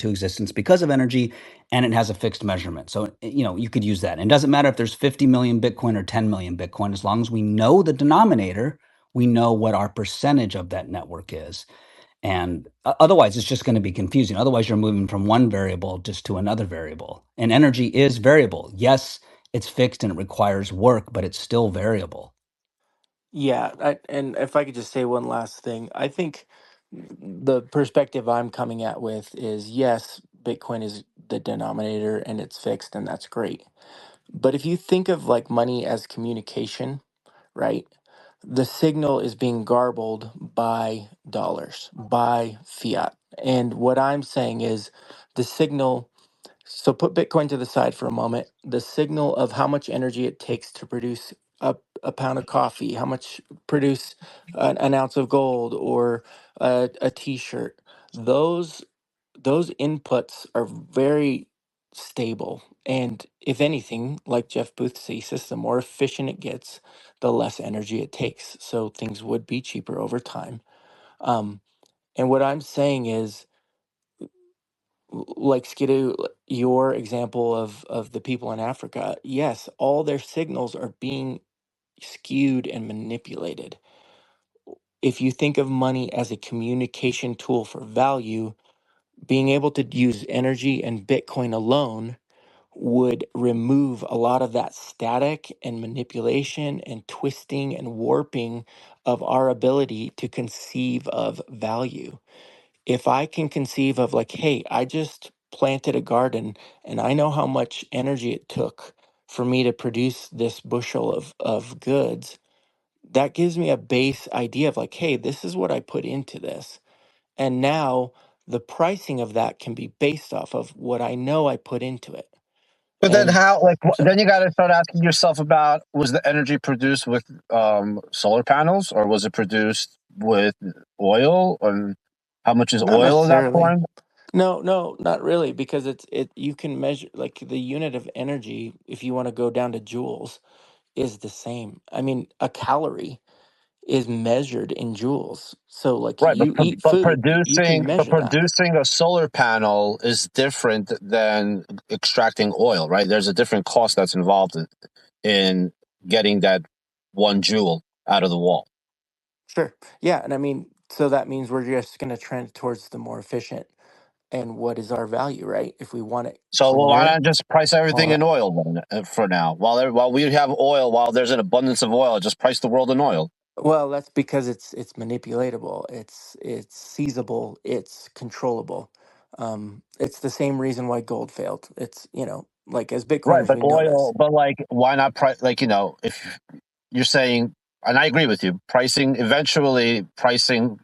to existence because of energy, and it has a fixed measurement. So, you could use that. And it doesn't matter if there's 50 million Bitcoin or 10 million Bitcoin, as long as we know the denominator, we know what our percentage of that network is. And otherwise, it's just going to be confusing. Otherwise, you're moving from one variable just to another variable. And energy is variable. Yes, it's fixed and it requires work, but it's still variable. Yeah, and if I could just say one last thing, I think the perspective I'm coming at with is yes, Bitcoin is the denominator and it's fixed, and that's great. But if you think of like money as communication, right? The signal is being garbled by dollars, by fiat. And what I'm saying is the signal, so put Bitcoin to the side for a moment. The signal of how much energy it takes to produce a pound of coffee, how much produce an ounce of gold or a t-shirt. Those those inputs are very stable. And if anything, like Jeff Booth says, the more efficient it gets, the less energy it takes. So things would be cheaper over time. Um, and what I'm saying is, like Skidoo, your example of the people in Africa, yes, all their signals are being skewed and manipulated. If you think of money as a communication tool for value, being able to use energy and Bitcoin alone would remove a lot of that static and manipulation and twisting and warping of our ability to conceive of value. If I can conceive of like, hey, I just planted a garden and I know how much energy it took for me to produce this bushel of goods, that gives me a base idea of like, hey, this is what I put into this. And now the pricing of that can be based off of what I know I put into it. But then And how, like, so, then you got to start asking yourself about, was the energy produced with solar panels, or was it produced with oil? And how much is not oil at that necessarily. point? No, not really, because it you can measure like the unit of energy if you want to go down to joules is the same. I mean, a calorie is measured in joules. So like Right, you eat but food, you can but measure that. producing a solar panel is different than extracting oil, right? There's a different cost that's involved in getting that 1 joule out of the wall. Sure. Yeah, and I mean, so that means we're just going to trend towards the more efficient and what is our value, right? If we want it So, well, why greener, not just price everything all in oil then, for now? While we have oil, while there's an abundance of oil, just price the world in oil. well, that's because it's manipulatable, it's seizable, it's controllable. It's the same reason why gold failed. It's like as Right, Bitcoiners but we know oil, this. but like, why not price? Like, if you're saying, and I agree with you, eventually pricing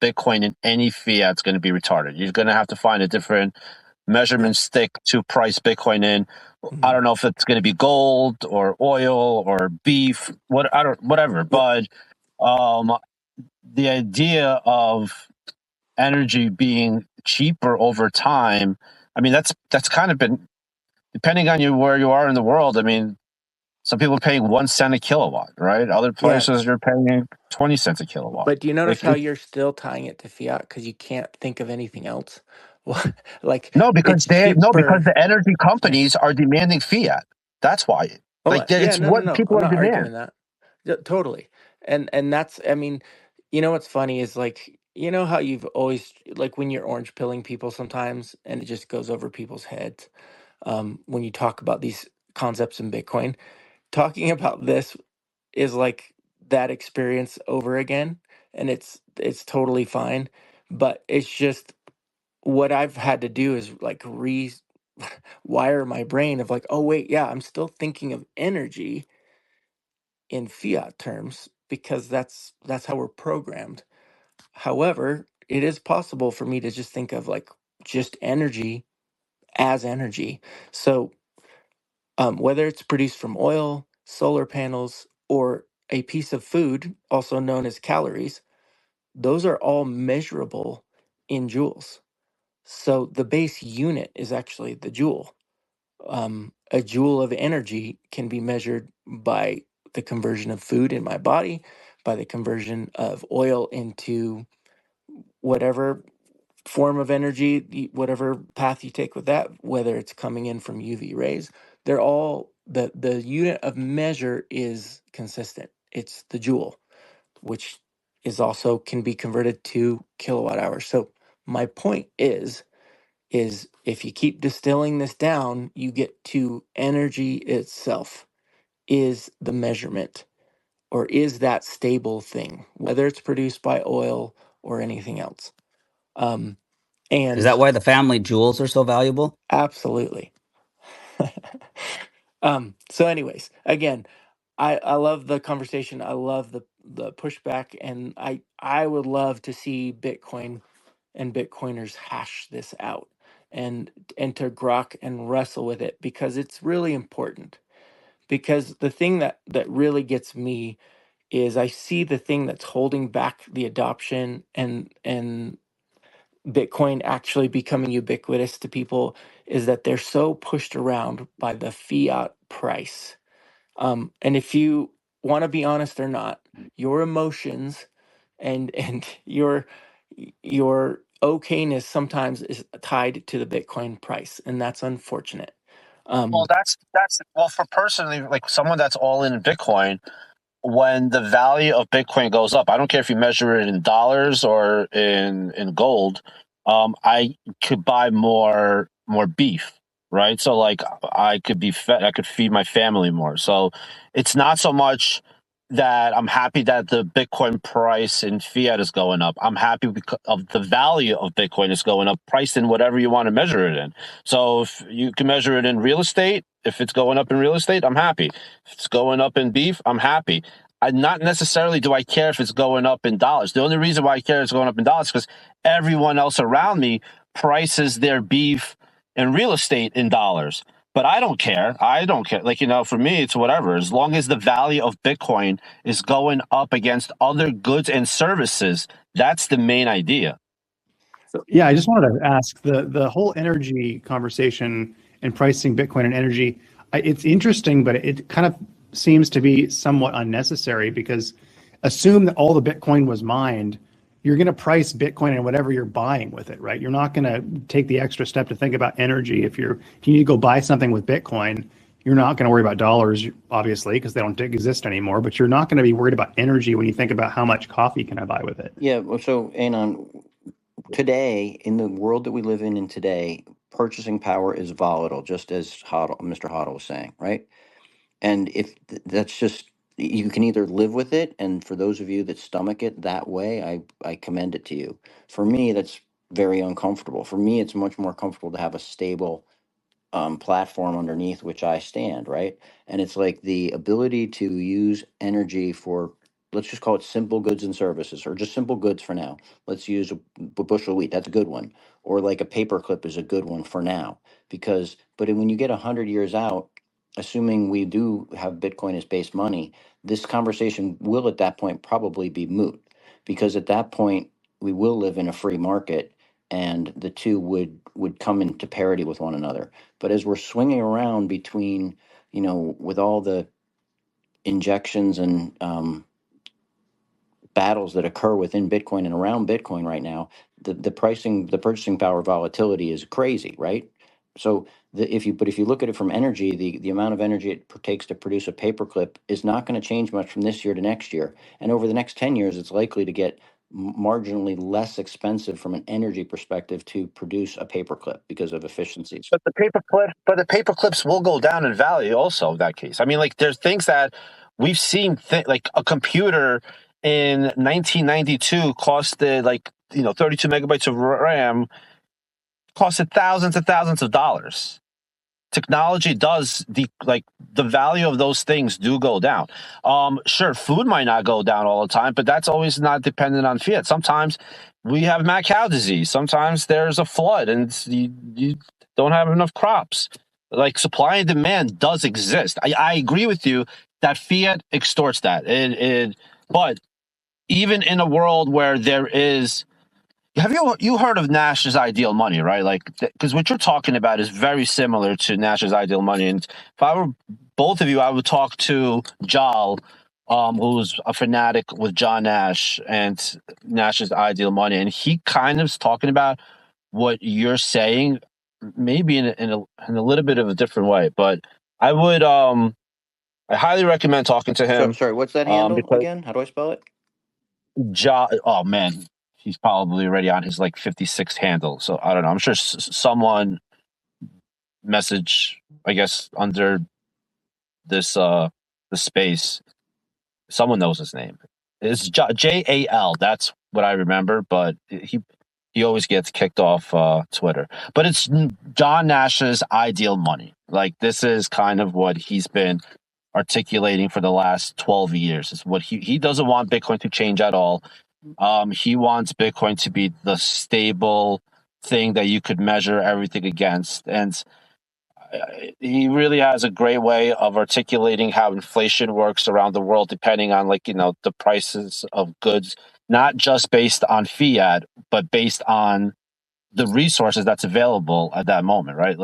Bitcoin in any fiat is going to be retarded. You're going to have to find a different Yeah. measurement stick to price Bitcoin in. I Hmm. don't know if it's going to be gold or oil or beef, whatever. Yep. But um, the idea of energy being cheaper over time, I mean, that's kind of been, depending on where you are in the world. I mean, some people are paying 1 cent a kilowatt, right? Other Yeah. places you're paying 20 cents a kilowatt. But do you notice Like, how you're still tying it to fiat because you can't think of anything else? Well, like no, it's because cheaper. the energy Yeah. companies are demanding fiat. That's why. Oh, Like, yeah, it's no, no, what no. I'm people are not demanding. arguing that. Yeah, totally. And that's, I mean, what's funny is like, how you've always like when you're orange pilling people sometimes and it just goes over people's heads. When you talk about these concepts in Bitcoin, talking about this is like that experience over again, and it's totally fine. But it's just what I've had to do is like wire my brain of like, oh wait, yeah, I'm still thinking of energy in fiat terms because that's how we're programmed. However, it is possible for me to just think of like just energy as energy. So whether it's produced from oil, solar panels, or a piece of food, also known as calories, those are all measurable in joules. So the base unit is actually the joule. A joule of energy can be measured by the conversion of food in my body, by the conversion of oil into whatever form of energy, whatever path you take with that, whether it's coming in from UV rays, they're all the unit of measure is consistent. It's the joule, which is also can be converted to kilowatt hours. So my point is if you keep distilling this down, you get to energy itself is the measurement, or is that stable thing, whether it's produced by oil or anything else. Is And that why the family jewels are so valuable? absolutely. So anyways, again, I love the conversation. I love the pushback, and I would love to see Bitcoin and Bitcoiners hash this out and to grok and wrestle with it, because it's really important. Because the thing that really gets me is I see the thing that's holding back the adoption and Bitcoin actually becoming ubiquitous to people is that they're so pushed around by the fiat price. And if you want to be honest or not, your emotions and your okayness sometimes is tied to the Bitcoin price, and that's unfortunate. Well, Um, that's well for personally, like someone that's all in Bitcoin. When the value of Bitcoin goes up, I don't care if you measure it in dollars or in gold. I could buy more beef, right? So like I could be fed, I could feed my family more. So it's not so much that I'm happy that the Bitcoin price in fiat is going up. I'm happy because of the value of Bitcoin is going up, priced in whatever you want to measure it in. So if you can measure it in real estate, if it's going up in real estate, I'm happy. If it's going up in beef, I'm happy. Not necessarily do I care if it's going up in dollars. The only reason why I care it's going up in dollars is because everyone else around me prices their beef and real estate in dollars. But I don't care. I don't care. Like, for me, it's whatever. As long as the value of Bitcoin is going up against other goods and services, that's the main idea. so Yeah, I just wanted to ask the whole energy conversation and pricing Bitcoin and energy. It's interesting, but it kind of seems to be somewhat unnecessary, because assume that all the Bitcoin was mined, you're going to price Bitcoin and whatever you're buying with it, right? You're not going to take the extra step to think about energy. If you need to go buy something with Bitcoin, you're not going to worry about dollars, obviously, because they don't exist anymore. But you're not going to be worried about energy when you think about how much coffee can I buy with it. Yeah, well, so Anon, today, in the world that we live in today, purchasing power is volatile, just as Mr. Hoddle was saying, right? And if that's just, you can either live with it, and for those of you that stomach it that way, I commend it to you. For me, that's very uncomfortable. For me, it's much more comfortable to have a stable platform underneath which I stand, right? And it's like the ability to use energy for, let's just call it simple goods and services, or just simple goods for now. Let's use a bushel of wheat. That's a good one. Or like a paperclip is a good one for now. But when you get 100 years out, assuming we do have Bitcoin as base money, this conversation will at that point probably be moot, because at that point we will live in a free market, and the two would come into parity with one another. But as we're swinging around between, with all the injections and battles that occur within Bitcoin and around Bitcoin right now, the purchasing power volatility is crazy, right? So if you look at it from energy, the amount of energy it takes to produce a paperclip is not going to change much from this year to next year, and over the next 10 years, it's likely to get marginally less expensive from an energy perspective to produce a paperclip because of efficiencies. But the paper clips will go down in value also in that case. I mean, like there's things that we've seen, like a computer in 1992 costed 32 megabytes of RAM costed thousands and thousands of dollars. Technology does the value of those things do go down. Sure, food might not go down all the time, but that's always not dependent on fiat. Sometimes we have mad cow disease. Sometimes there's a flood and you don't have enough crops. Like supply and demand does exist. I agree with you that fiat extorts that. But even in a world where there is, have you heard of Nash's ideal money, right? Like, because what you're talking about is very similar to Nash's ideal money. And if I were both of you, I would talk to Joules who's a fanatic with John Nash and Nash's ideal money, and he kind of is talking about what you're saying, maybe in a little bit of a different way. But I would I highly recommend talking to So him. sorry, what's that handle Because again? How do I spell it? oh man, he's probably already on his like 56th handle. So I don't know. I'm sure someone message, I guess, under this the space. Someone knows his name. It's JAL. That's what I remember. But he always gets kicked off Twitter. But it's John Nash's ideal money. Like this is kind of what he's been articulating for the last 12 years. Is what he doesn't want Bitcoin to change at all. He wants Bitcoin to be the stable thing that you could measure everything against. And he really has a great way of articulating how inflation works around the world, depending on the prices of goods, not just based on fiat, but based on the resources that's available at that moment, right?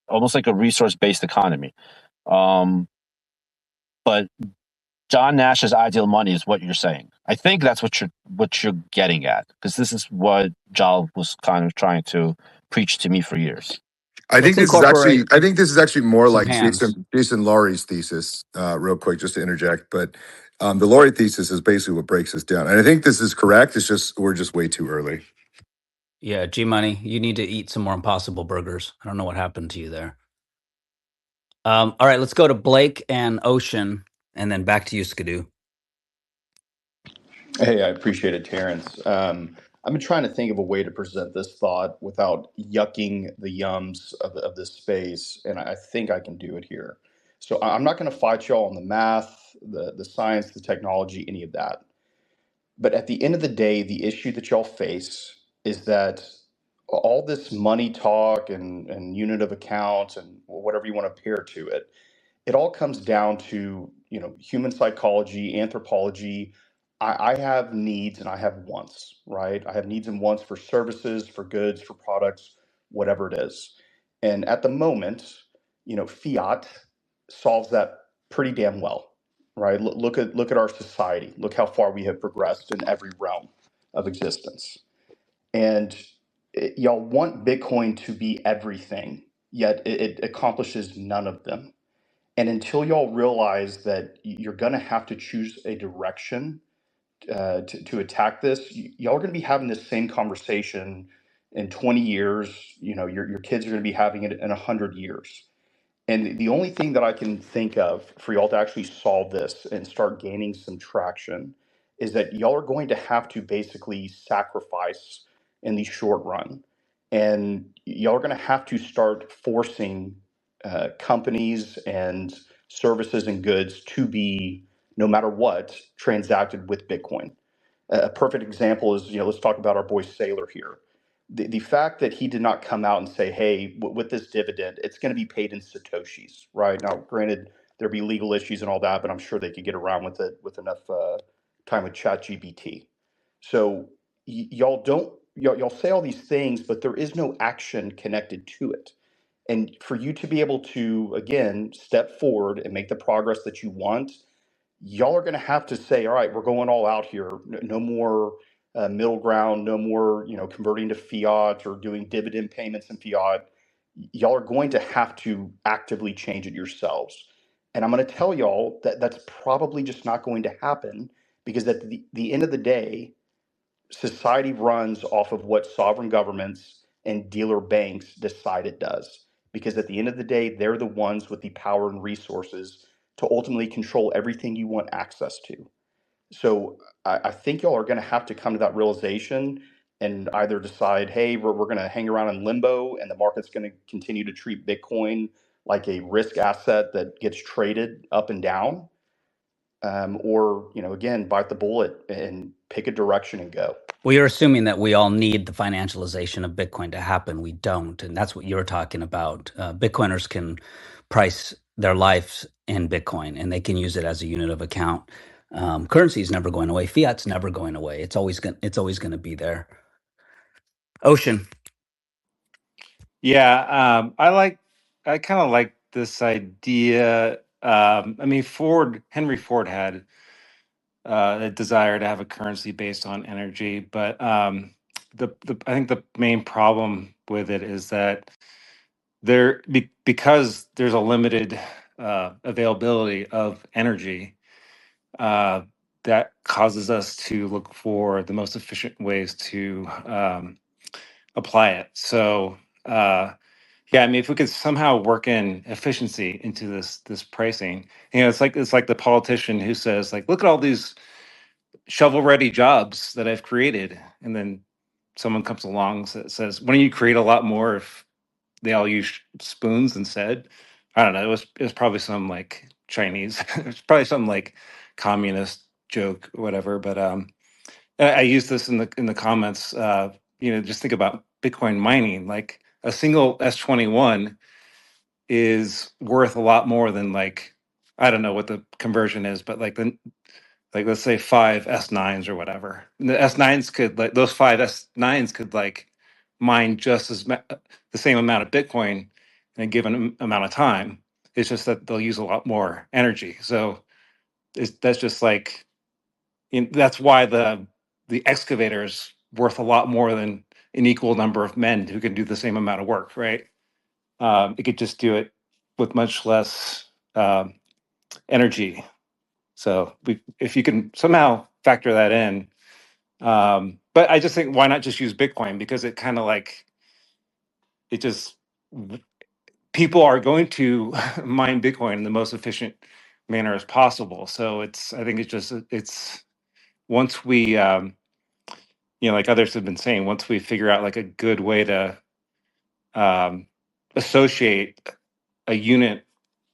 Almost like a resource-based economy. But John Nash's ideal money is what you're saying. I think that's what you're getting at, because this is what Joules was kind of trying to preach to me for years. Let's incorporate I think this is actually more some like hands. Jason Lowry's thesis. Real quick, just to interject, but the Lowry thesis is basically what breaks this down, and I think this is correct. It's just we're just way too early. Yeah, G Money, you need to eat some more Impossible Burgers. I don't know what happened to you there. All right, let's go to Blake and Ocean, and then back to you, Skidoo. Hey, I appreciate it, Terrence. I've been trying to think of a way to present this thought without yucking the yums of this space, and I think I can do it here. So I'm not going to fight y'all on the math, the science, the technology, any of that. But at the end of the day, the issue that y'all face is that all this money talk and unit of account and whatever you want to pair to it, it all comes down to human psychology, anthropology. I have needs and I have wants, right? I have needs and wants for services, for goods, for products, whatever it is. And at the moment, fiat solves that pretty damn well, right? Look at our society. Look how far we have progressed in every realm of existence. And y'all want Bitcoin to be everything, yet it accomplishes none of them. And until y'all realize that you're going to have to choose a direction to attack this, y'all are going to be having this same conversation in 20 years. Your kids are going to be having it in 100 years. And the only thing that I can think of for y'all to actually solve this and start gaining some traction is that y'all are going to have to basically sacrifice in the short run. And y'all are going to have to start forcing companies and services and goods to be, no matter what, transacted with Bitcoin. A perfect example is, let's talk about our boy Saylor here. The fact that he did not come out and say, hey, with this dividend, it's going to be paid in Satoshis, right? Now, granted, there'd be legal issues and all that, but I'm sure they could get around with it with enough time with ChatGPT. So y'all say all these things, but there is no action connected to it. And for you to be able to, again, step forward and make the progress that you want, y'all are going to have to say, all right, we're going all out here. No more middle ground, no more, converting to fiat or doing dividend payments in fiat. Y'all are going to have to actively change it yourselves. And I'm going to tell y'all that that's probably just not going to happen, because at the end of the day, society runs off of what sovereign governments and dealer banks decide it does. Because at the end of the day, they're the ones with the power and resources to ultimately control everything you want access to. So I think y'all are going to have to come to that realization and either decide, hey, we're going to hang around in limbo and the market's going to continue to treat Bitcoin like a risk asset that gets traded up and down, or again, bite the bullet and pick a direction and go. Well, you're assuming that we all need the financialization of Bitcoin to happen. We don't, and that's what you're talking about. Bitcoiners can price their lives in Bitcoin, and they can use it as a unit of account. Currency is never going away. Fiat's never going away. It's always going. It's always going to be there. Ocean. Yeah, I kind of like this idea I mean, Henry Ford had a desire to have a currency based on energy, but I think the main problem with it is that because there's a limited availability of energy, that causes us to look for the most efficient ways to apply it. So yeah, I mean, if we could somehow work in efficiency into this pricing, it's like the politician who says, like, look at all these shovel ready jobs that I've created, and then someone comes along that says, why don't you create a lot more if they all use spoons instead? I don't know. It was probably some like Chinese, it's probably some like communist joke or whatever. But I use this in the comments. Just think about Bitcoin mining. Like a single S21 is worth a lot more than, like, I don't know what the conversion is, but like let's say 5 S9s or whatever. And the S9s could, like, those 5 S9s could like mine just the same amount of Bitcoin in a given amount of time. It's just that they'll use a lot more energy. So that's just like, that's why the excavator is worth a lot more than an equal number of men who can do the same amount of work, right? It could just do it with much less energy. So if you can somehow factor that in, but I just think, why not just use Bitcoin? Because it kind of like, it just, people are going to mine Bitcoin in the most efficient manner as possible. So I think it's once we, like others have been saying, once we figure out like a good way to associate a unit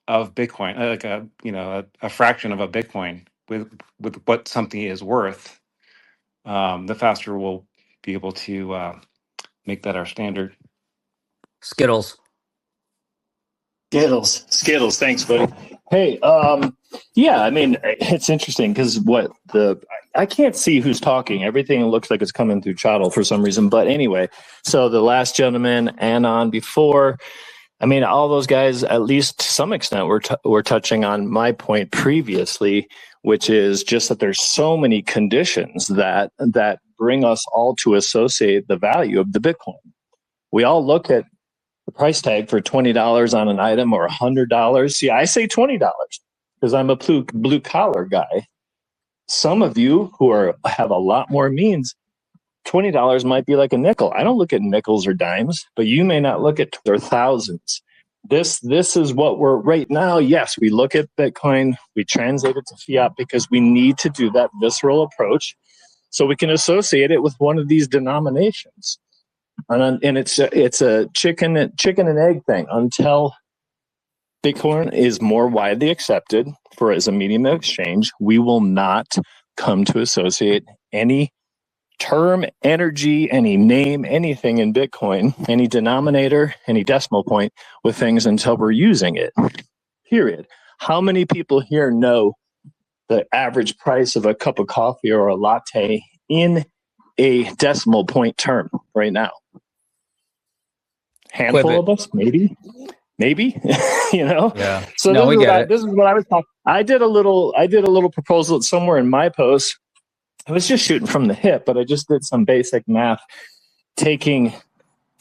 of Bitcoin, like a fraction of a Bitcoin with what something is worth, the faster we'll be able to make that our standard. Skittles. Skittles. Thanks, buddy. Hey, yeah, I mean, it's interesting because I can't see who's talking. Everything looks like it's coming through Chattel for some reason. But anyway, so the last gentleman and on before, I mean, all those guys, at least to some extent, were touching on my point previously, which is just that there's so many conditions that bring us all to associate the value of the Bitcoin. We all look at the price tag for $20 on an item or $100. See, I say $20 because I'm a blue collar guy. Some of you who have a lot more means, $20 might be like a nickel. I don't look at nickels or dimes, but you may not look at their thousands. This is what we're right now. Yes, we look at Bitcoin, we translate it to fiat because we need to do that visceral approach so we can associate it with one of these denominations. And it's a chicken and egg thing. Until Bitcoin is more widely accepted as a medium of exchange, we will not come to associate any term, energy, any name, anything in Bitcoin, any denominator, any decimal point with things until we're using it. Period. How many people here know the average price of a cup of coffee or a latte in a decimal point term right now? Handful of us, maybe. Yeah. So no, we get it. This is what I was talking. I did a little proposal somewhere in my post. I was just shooting from the hip, but I just did some basic math. Taking.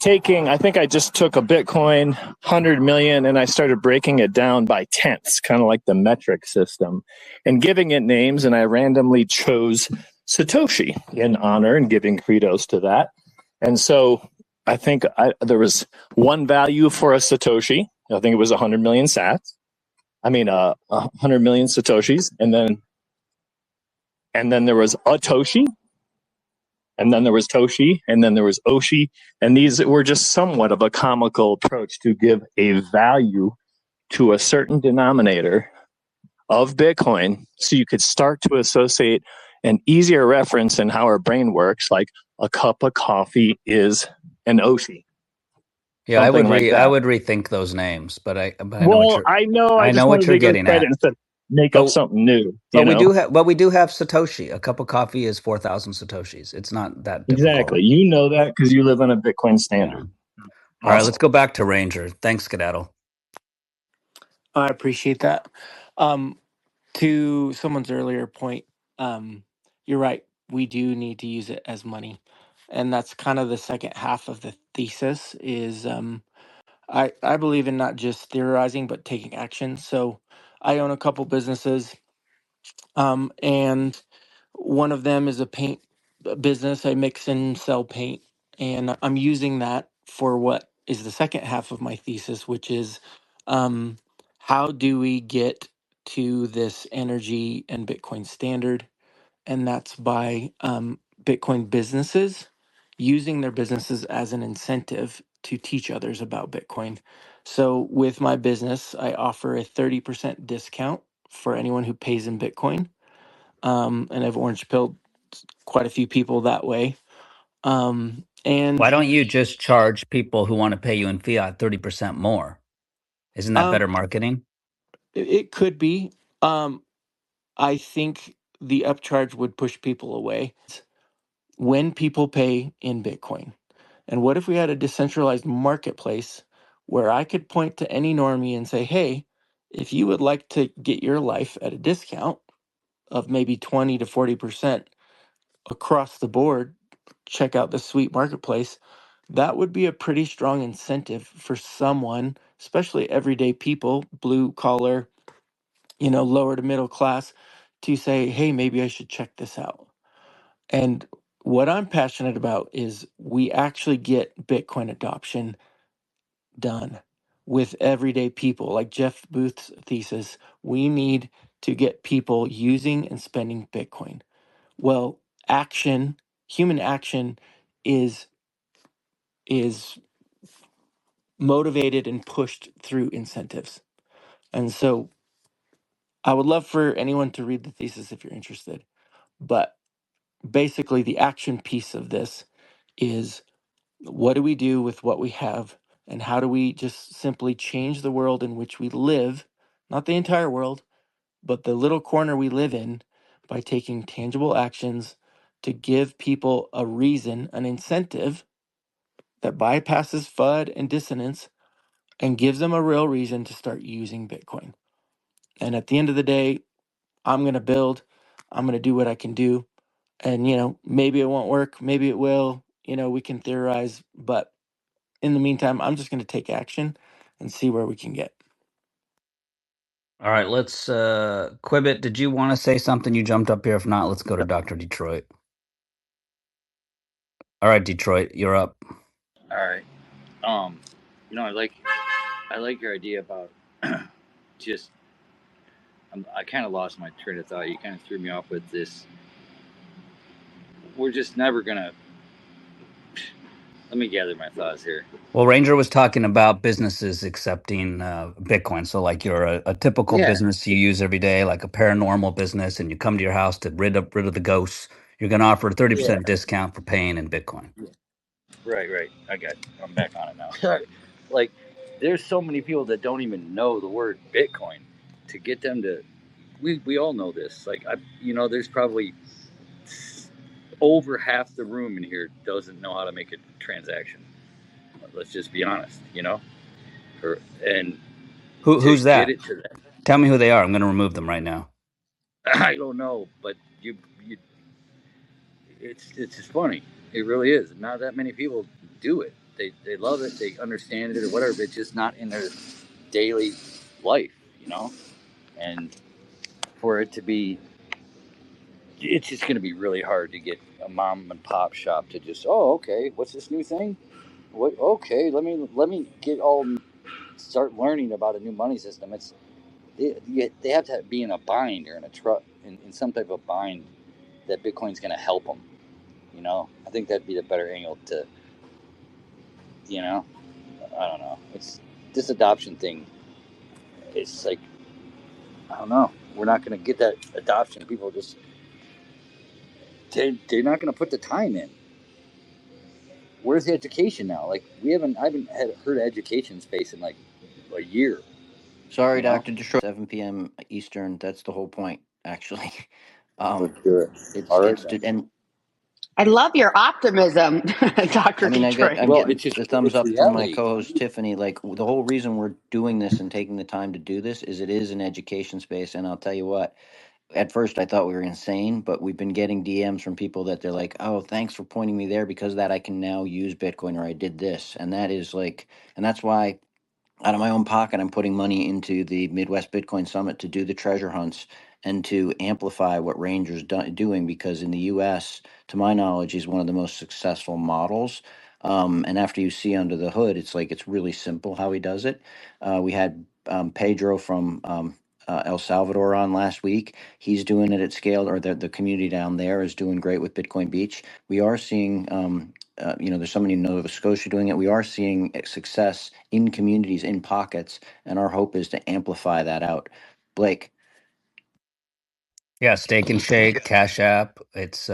I think I just took a Bitcoin 100 million and I started breaking it down by tenths, kind of like the metric system, and giving it names. And I randomly chose Satoshi in honor and giving credos to that. And so I think there was one value for a Satoshi. I think it was 100 million sats. 100 million Satoshis. And then there was a Toshi. And then there was Toshi. And then there was Oshi. And these were just somewhat of a comical approach to give a value to a certain denominator of Bitcoin. So you could start to associate an easier reference in how our brain works, like a cup of coffee is an Oshi. Yeah, I would rethink those names, but I know I know what you're getting at. Instead make up something new. But we do have Satoshi. A cup of coffee is 4,000 Satoshis. It's not that difficult. Exactly. You know that because you live on a Bitcoin standard. Yeah. All right, let's go back to Ranger. Thanks, Skedaddle. I appreciate that. Um, to someone's earlier point, you're right. We do need to use it as money, and that's kind of the second half of the thesis. Is I believe in not just theorizing but taking action. So I own a couple businesses, and one of them is a paint business. I mix and sell paint, and I'm using that for what is the second half of my thesis, which is um, how do we get to this energy and Bitcoin standard? And that's by Bitcoin businesses using their businesses as an incentive to teach others about Bitcoin. So with my business, I offer a 30% discount for anyone who pays in Bitcoin. And I've orange pilled quite a few people that way. Why And don't you just charge people who want to pay you in fiat 30% more? Isn't that um, better marketing? it could be. I think the upcharge would push people away when people pay in Bitcoin. And what if we had a decentralized marketplace where I could point to any normie and say, hey, if you would like to get your life at a discount of maybe 20 to 40% across the board, check out the sweet marketplace. That would be a pretty strong incentive for someone, especially everyday people, blue collar, lower to middle class, to say, hey, maybe I should check this out. And what I'm passionate about is we actually get Bitcoin adoption done with everyday people. Like Jeff Booth's thesis, we need to get people using and spending Bitcoin. Well, action, human action is is motivated and pushed through incentives. And so I would love for anyone to read the thesis if you're interested. But basically the action piece of this is what do we do with what we have and how do we just simply change the world in which we live, not the entire world, but the little corner we live in by taking tangible actions to give people a reason, an incentive that bypasses FUD and dissonance and gives them a real reason to start using Bitcoin. And at the end of the day, I'm going to build, I'm going to do what I can do. And, maybe it won't work, maybe it will, we can theorize. But in the meantime, I'm just going to take action and see where we can get. All right, let's Quibbit, did you want to say something? You jumped up here. If not, let's go to Dr. Detroit. All right, Detroit, you're up. All right. I like your idea about just. I kind of lost my train of thought. You kind of threw me off with this. We're just never gonna. Let me gather my thoughts here. Well, Ranger was talking about businesses accepting Bitcoin. So, like, you're a typical Yeah. business you use every day, like a paranormal business, and you come to your house to rid of the ghosts. You're going to offer a Yeah. 30% discount for paying in Bitcoin. Right. Right. I'm back on it now. Like, there's so many people that don't even know the word Bitcoin. To get them to, we all know this. Like, there's probably over half the room in here doesn't know how to make a transaction. Let's just be honest. And to Who's get that? it to them. Tell me who they are. I'm going to remove them right now. I don't know, but you it's just funny. It really is. Not that many people do it. They love it. They understand it or whatever. But it's just not in their daily life. And for it to be, it's just going to be really hard to get a mom and pop shop to just, oh, okay, what's this new thing? What? Okay, let me get all start learning about a new money system. They have to be in a bind or in a truck in some type of bind that Bitcoin's going to help them. I think that'd be the better angle to, you know, I don't know. It's this adoption thing. It's like, I don't know. We're not going to get that adoption. People just, they're not going to put the time in. Where's the education now? Like, I haven't heard of education space in like a year, Sorry, you know? Dr. Detroit. 7 p.m. Eastern. That's the whole point, actually. Um, Let's do it. it's All right, it's then. and I love your optimism, Dr. I mean, Detroit. I'm Well, getting it's just the thumbs it's up from my reality. co-host Tiffany. Like the whole reason we're doing this and taking the time to do this is it is an education space. And I'll tell you what, at first I thought we were insane, but we've been getting DMs from people that they're like, "Oh, thanks for pointing me there because of that I can now use Bitcoin or I did this." And that is like, and that's why out of my own pocket, I'm putting money into the Midwest Bitcoin Summit to do the treasure hunts and to amplify what Ranger's doing because in the U.S., to my knowledge, he's one of the most successful models. And after you see under the hood, it's like it's really simple how he does it. We had Pedro from El Salvador on last week. He's doing it at scale, or the community down there is doing great with Bitcoin Beach. We are seeing there's somebody in Nova Scotia doing it. We are seeing success in communities, in pockets, and our hope is to amplify that out. Blake. Yeah, Steak and Shake, Cash App, it's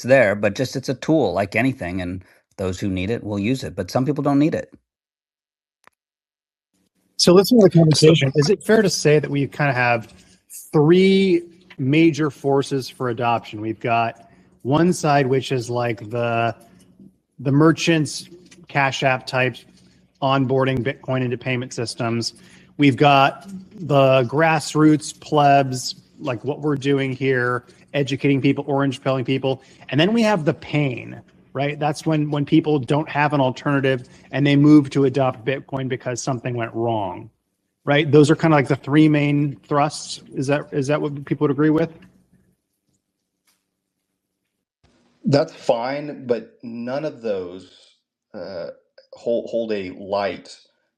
there, but just it's a tool like anything, and those who need it will use it. But some people don't need it. So listening to the So conversation, is it fair to say that we kind of have three major forces for adoption? We've got one side, which is like the merchants, Cash App types, onboarding Bitcoin into payment systems. We've got the grassroots plebs, like what we're doing here, educating people, orange pilling people. And then we have the pain, right? That's when people don't have an alternative and they move to adopt Bitcoin because something went wrong, right? Those are kind of like the three main thrusts. Is that what people would agree with? that's fine, but none of those hold a light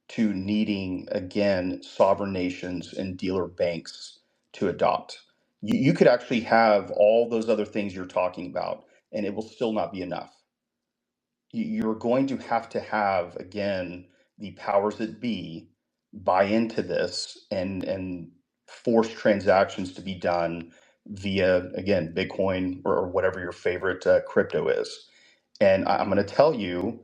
to needing, again, sovereign nations and dealer banks to adopt. You could actually have all those other things you're talking about, and it will still not be enough. You're going to have, again, the powers that be buy into this and force transactions to be done via, again, Bitcoin or whatever your favorite crypto is. And I'm going to tell you,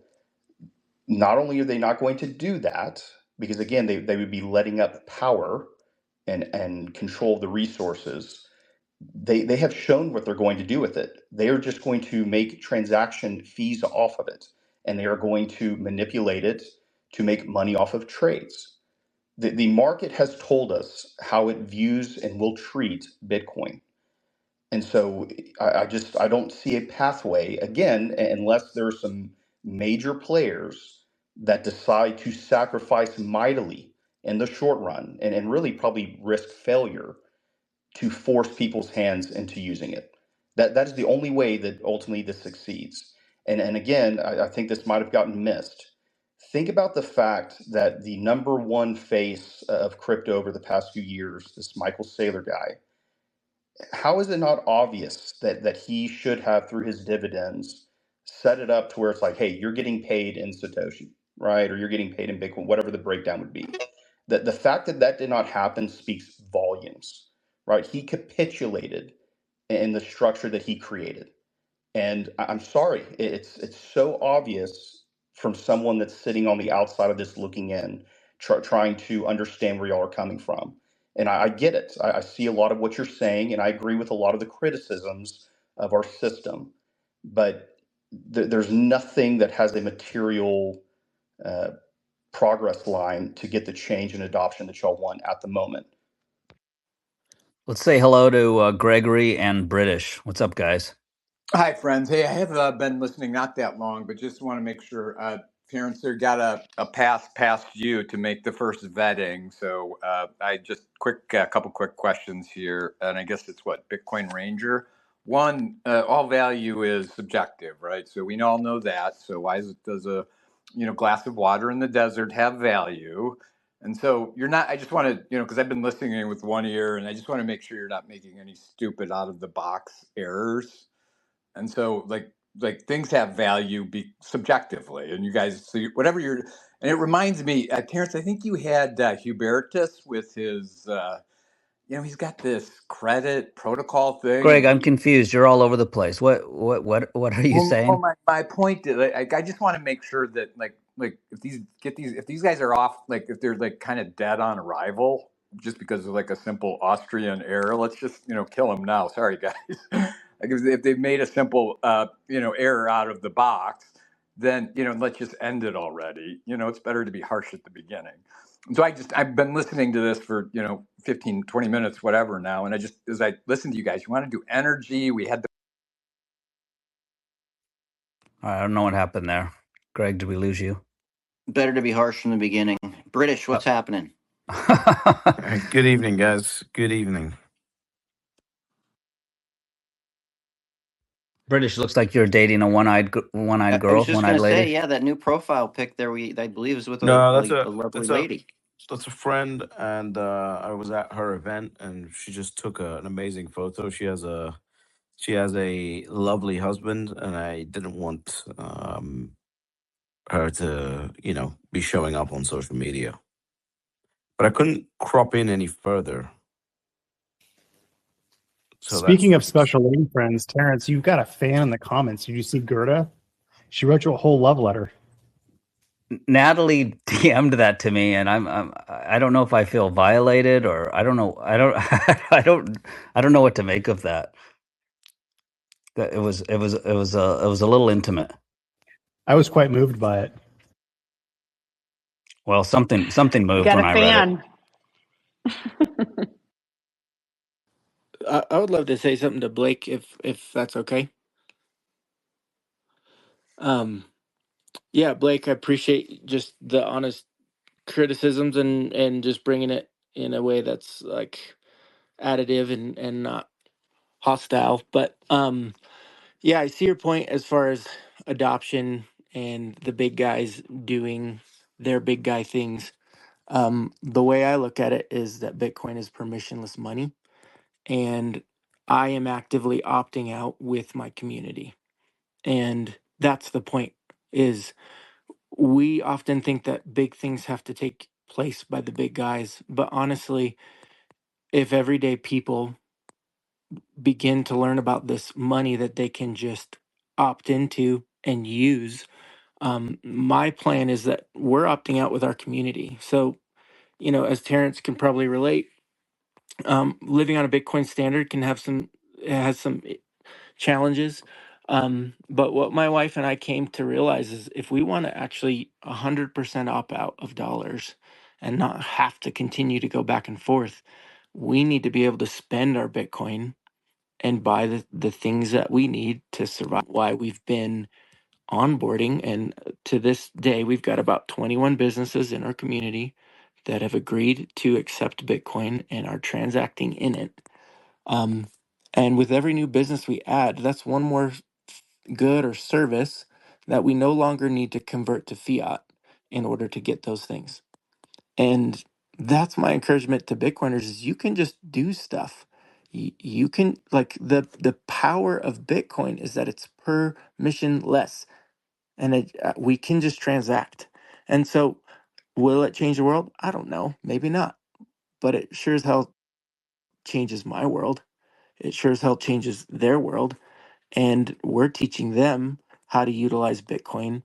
not only are they not going to do that, because again, they would be letting up power and control the resources. They have shown what they're going to do with it. They are just going to make transaction fees off of it, and they are going to manipulate it to make money off of trades. The market has told us how it views and will treat Bitcoin. And so I don't see a pathway, again, unless there are some major players that decide to sacrifice mightily in the short run and really probably risk failure to force people's hands into using it. That is the only way that ultimately this succeeds. And again, I think this might have gotten missed. Think about the fact that the number one face of crypto over the past few years, this Michael Saylor guy, how is it not obvious that he should have, through his dividends, set it up to where it's like, hey, you're getting paid in Satoshi, right? Or you're getting paid in Bitcoin, whatever the breakdown would be. That the fact that that did not happen speaks volumes, right? He capitulated in the structure that he created. And I'm sorry, it's so obvious from someone that's sitting on the outside of this looking in, trying to understand where y'all are coming from. And I get it. I see a lot of what you're saying, and I agree with a lot of the criticisms of our system. But there's nothing that has a material uh, progress line to get the change and adoption that y'all want at the moment. Let's say hello to Gregory and British. What's up, guys? Hi, friends. Hey, I have been listening not that long, but just want to make sure parents there got a pass past you to make the first vetting. So I just couple quick questions here, and I guess it's what Bitcoin Ranger. One, all value is subjective, right? So we all know that. So why does a glass of water in the desert have value? And so you're not. I just want to because I've been listening with one ear, and I just want to make sure you're not making any stupid out of the box errors. And so like things have value subjectively, and you guys so whatever you're. And it reminds me, Terrence, I think you had Hubertus with his he's got this credit protocol thing, Greg, and I'm confused. You're all over the place. What are you well, saying? my point is, I just want to make sure that like if these guys are off, like if they're like kind of dead on arrival just because of like a simple Austrian error, let's just kill them now. Sorry, guys. Like if they've made a simple, error out of the box, then, let's just end it already. It's better to be harsh at the beginning. And so I've been listening to this for, 15, 20 minutes, whatever now. And as I listen to you guys, you want to do energy. We had I don't know what happened there. Greg, did we lose you? Better to be harsh from the beginning. British, what's happening? Good evening, guys. Good evening. British, looks like you're dating a one-eyed girl, I was just one-eyed going to say, lady. yeah, that new profile pic there, I believe is with No, a lovely lady. that's a friend, and I was at her event, and she just took an amazing photo. She has a lovely husband, and I didn't want her to be showing up on social media, but I couldn't crop in any further. So Speaking of special lady friends, Terrence, you've got a fan in the comments. Did you see Gerda? She wrote you a whole love letter. Natalie DM'd that to me, and I don't know if I feel violated or I don't know. I don't know what to make of that. It was a little intimate. I was quite moved by it. Well, something moved Got when a I read it. fan. I would love to say something to Blake if that's okay. Yeah, Blake, I appreciate just the honest criticisms and just bringing it in a way that's like additive and not hostile. But yeah, I see your point as far as adoption and the big guys doing their big guy things. The way I look at it is that Bitcoin is permissionless money, and I am actively opting out with my community. And that's the point, is we often think that big things have to take place by the big guys, but honestly, if everyday people begin to learn about this money that they can just opt into and use, my plan is that we're opting out with our community. So, as Terrence can probably relate, living on a Bitcoin standard can have it has some challenges. But what my wife and I came to realize is if we want to actually 100% opt out of dollars and not have to continue to go back and forth, we need to be able to spend our Bitcoin and buy the things that we need to survive. Why we've been onboarding, and to this day, we've got about 21 businesses in our community that have agreed to accept Bitcoin and are transacting in it. And with every new business we add, that's one more good or service that we no longer need to convert to fiat in order to get those things. And that's my encouragement to Bitcoiners is you can just do stuff. You can, like, the power of Bitcoin is that it's permissionless, and we can just transact. And so will it change the world? I don't know, maybe not, but it sure as hell changes my world. It sure as hell changes their world. And we're teaching them how to utilize Bitcoin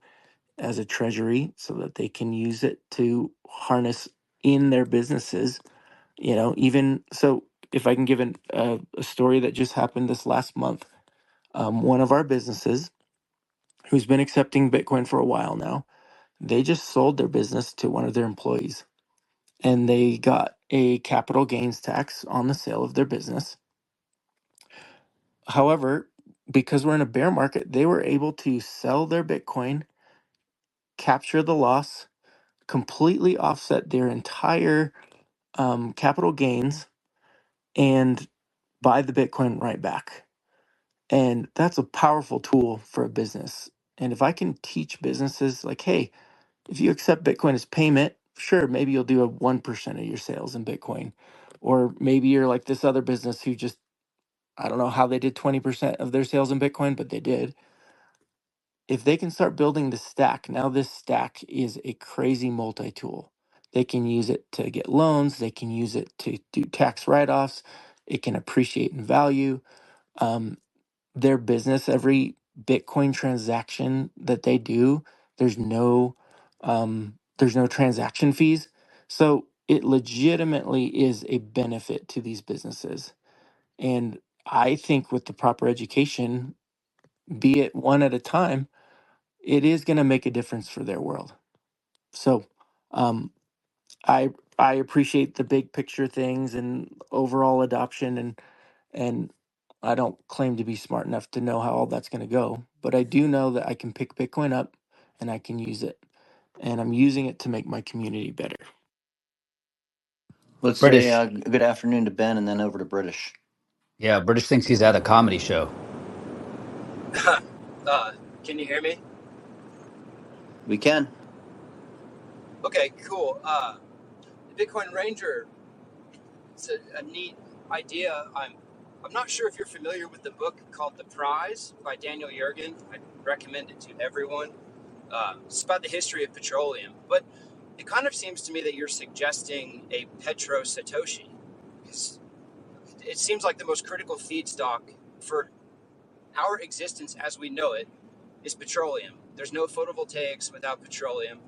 as a treasury so that they can use it to harness in their businesses. Even so, if I can give a story that just happened this last month, one of our businesses who's been accepting Bitcoin for a while now, they just sold their business to one of their employees, and they got a capital gains tax on the sale of their business. However, because we're in a bear market, they were able to sell their Bitcoin, capture the loss, completely offset their entire capital gains, and buy the Bitcoin right back. And that's a powerful tool for a business. And if I can teach businesses, like, hey, if you accept Bitcoin as payment, sure, maybe you'll do a 1% of your sales in Bitcoin. Or maybe you're like this other business who just, I don't know how they did 20% of their sales in Bitcoin, but they did. If they can start building the stack, now this stack is a crazy multi-tool. They can use it to get loans. They can use it to do tax write-offs. It can appreciate in value. Their business, every Bitcoin transaction that they do, there's no transaction fees. So it legitimately is a benefit to these businesses. And I think with the proper education, be it one at a time, it is going to make a difference for their world. So, um, I appreciate the big picture things and overall adoption, and I don't claim to be smart enough to know how all that's going to go, but I do know that I can pick Bitcoin up and I can use it, and I'm using it to make my community better. Let's say British. good afternoon to Ben and then over to British. Yeah, British thinks he's at a comedy show. Can you hear me? We can. Okay, cool. The Bitcoin Ranger, it's a neat idea. I'm not sure if you're familiar with the book called The Prize by Daniel Yergin. I recommend it to everyone. It's about the history of petroleum, but it kind of seems to me that you're suggesting a petro Satoshi. It seems like the most critical feedstock for our existence as we know it is petroleum. There's no photovoltaics without petroleum.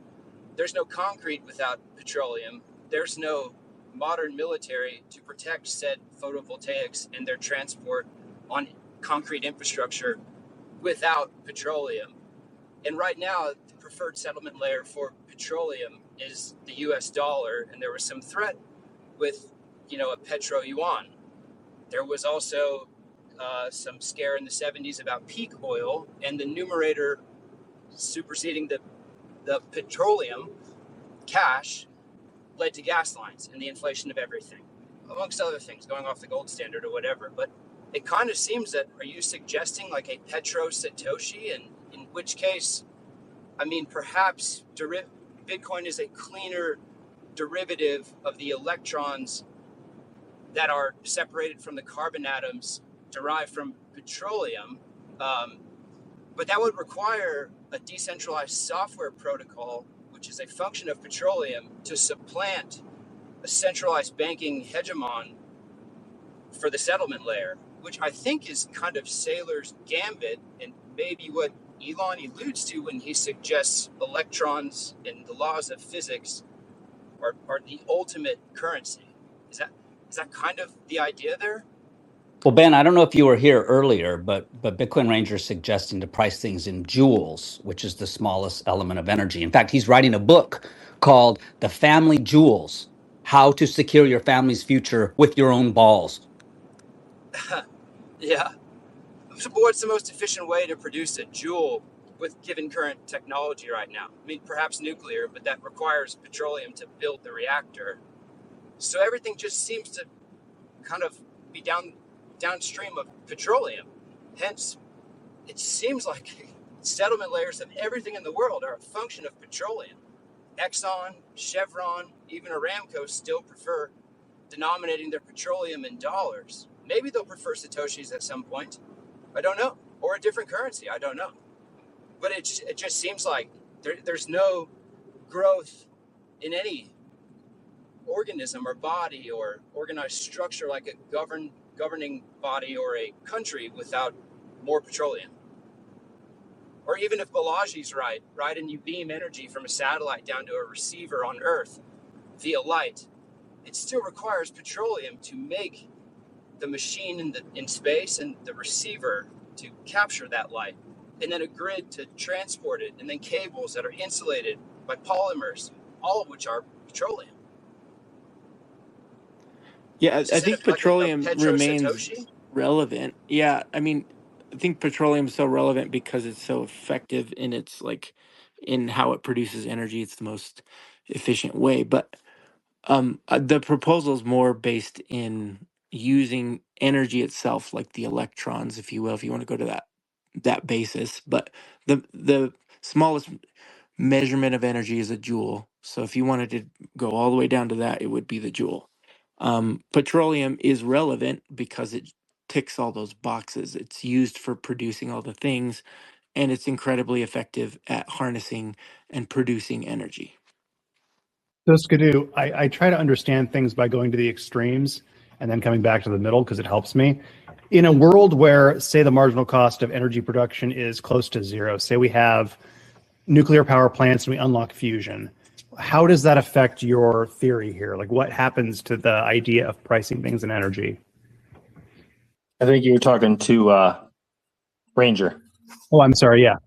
There's no concrete without petroleum. There's no modern military to protect said photovoltaics and their transport on concrete infrastructure without petroleum. And right now, the preferred settlement layer for petroleum is the US dollar. And there was some threat with, a petro yuan. There was also some scare in the 70s about peak oil and the numerator superseding the petroleum cash led to gas lines and the inflation of everything, amongst other things, going off the gold standard or whatever. But it kind of seems that, are you suggesting like a petro Satoshi? And in which case, perhaps Bitcoin is a cleaner derivative of the electrons that are separated from the carbon atoms derived from petroleum. But that would require a decentralized software protocol, which is a function of petroleum, to supplant a centralized banking hegemon for the settlement layer, which I think is kind of Saylor's gambit and maybe what Elon alludes to when he suggests electrons and the laws of physics are the ultimate currency. Is that kind of the idea there? Well, Ben, I don't know if you were here earlier, but Bitcoin Ranger is suggesting to price things in joules, which is the smallest element of energy. In fact, he's writing a book called The Family Joules: How to Secure Your Family's Future with Your Own Balls. Yeah. So what's the most efficient way to produce a joule with given current technology right now? Perhaps nuclear, but that requires petroleum to build the reactor. So everything just seems to kind of be downstream of petroleum. Hence, it seems like settlement layers of everything in the world are a function of petroleum. Exxon, Chevron, even Aramco still prefer denominating their petroleum in dollars. Maybe they'll prefer Satoshis at some point. I don't know. Or a different currency. I don't know. But it just seems like there's no growth in any organism or body or organized structure like a governing body or a country without more petroleum. Or even if Balaji's right, and you beam energy from a satellite down to a receiver on Earth via light, it still requires petroleum to make the machine in space and the receiver to capture that light, and then a grid to transport it, and then cables that are insulated by polymers, all of which are petroleum. Yeah, I Is think it like a petroleum petro remains Satoshi? relevant. Yeah, I think petroleum is so relevant because it's so effective in in how it produces energy. It's the most efficient way. But the proposal is more based in using energy itself, like the electrons, if you will, if you want to go to that basis. But the smallest measurement of energy is a joule. So if you wanted to go all the way down to that, it would be the joule. Petroleum is relevant because it ticks all those boxes. It's used for producing all the things, and it's incredibly effective at harnessing and producing energy. So, Skidoo, I try to understand things by going to the extremes and then coming back to the middle because it helps me. In a world where, say, the marginal cost of energy production is close to zero, say we have nuclear power plants and we unlock fusion, how does that affect your theory here? Like, what happens to the idea of pricing things in energy? I think you were talking to Ranger. Oh, I'm sorry. Yeah.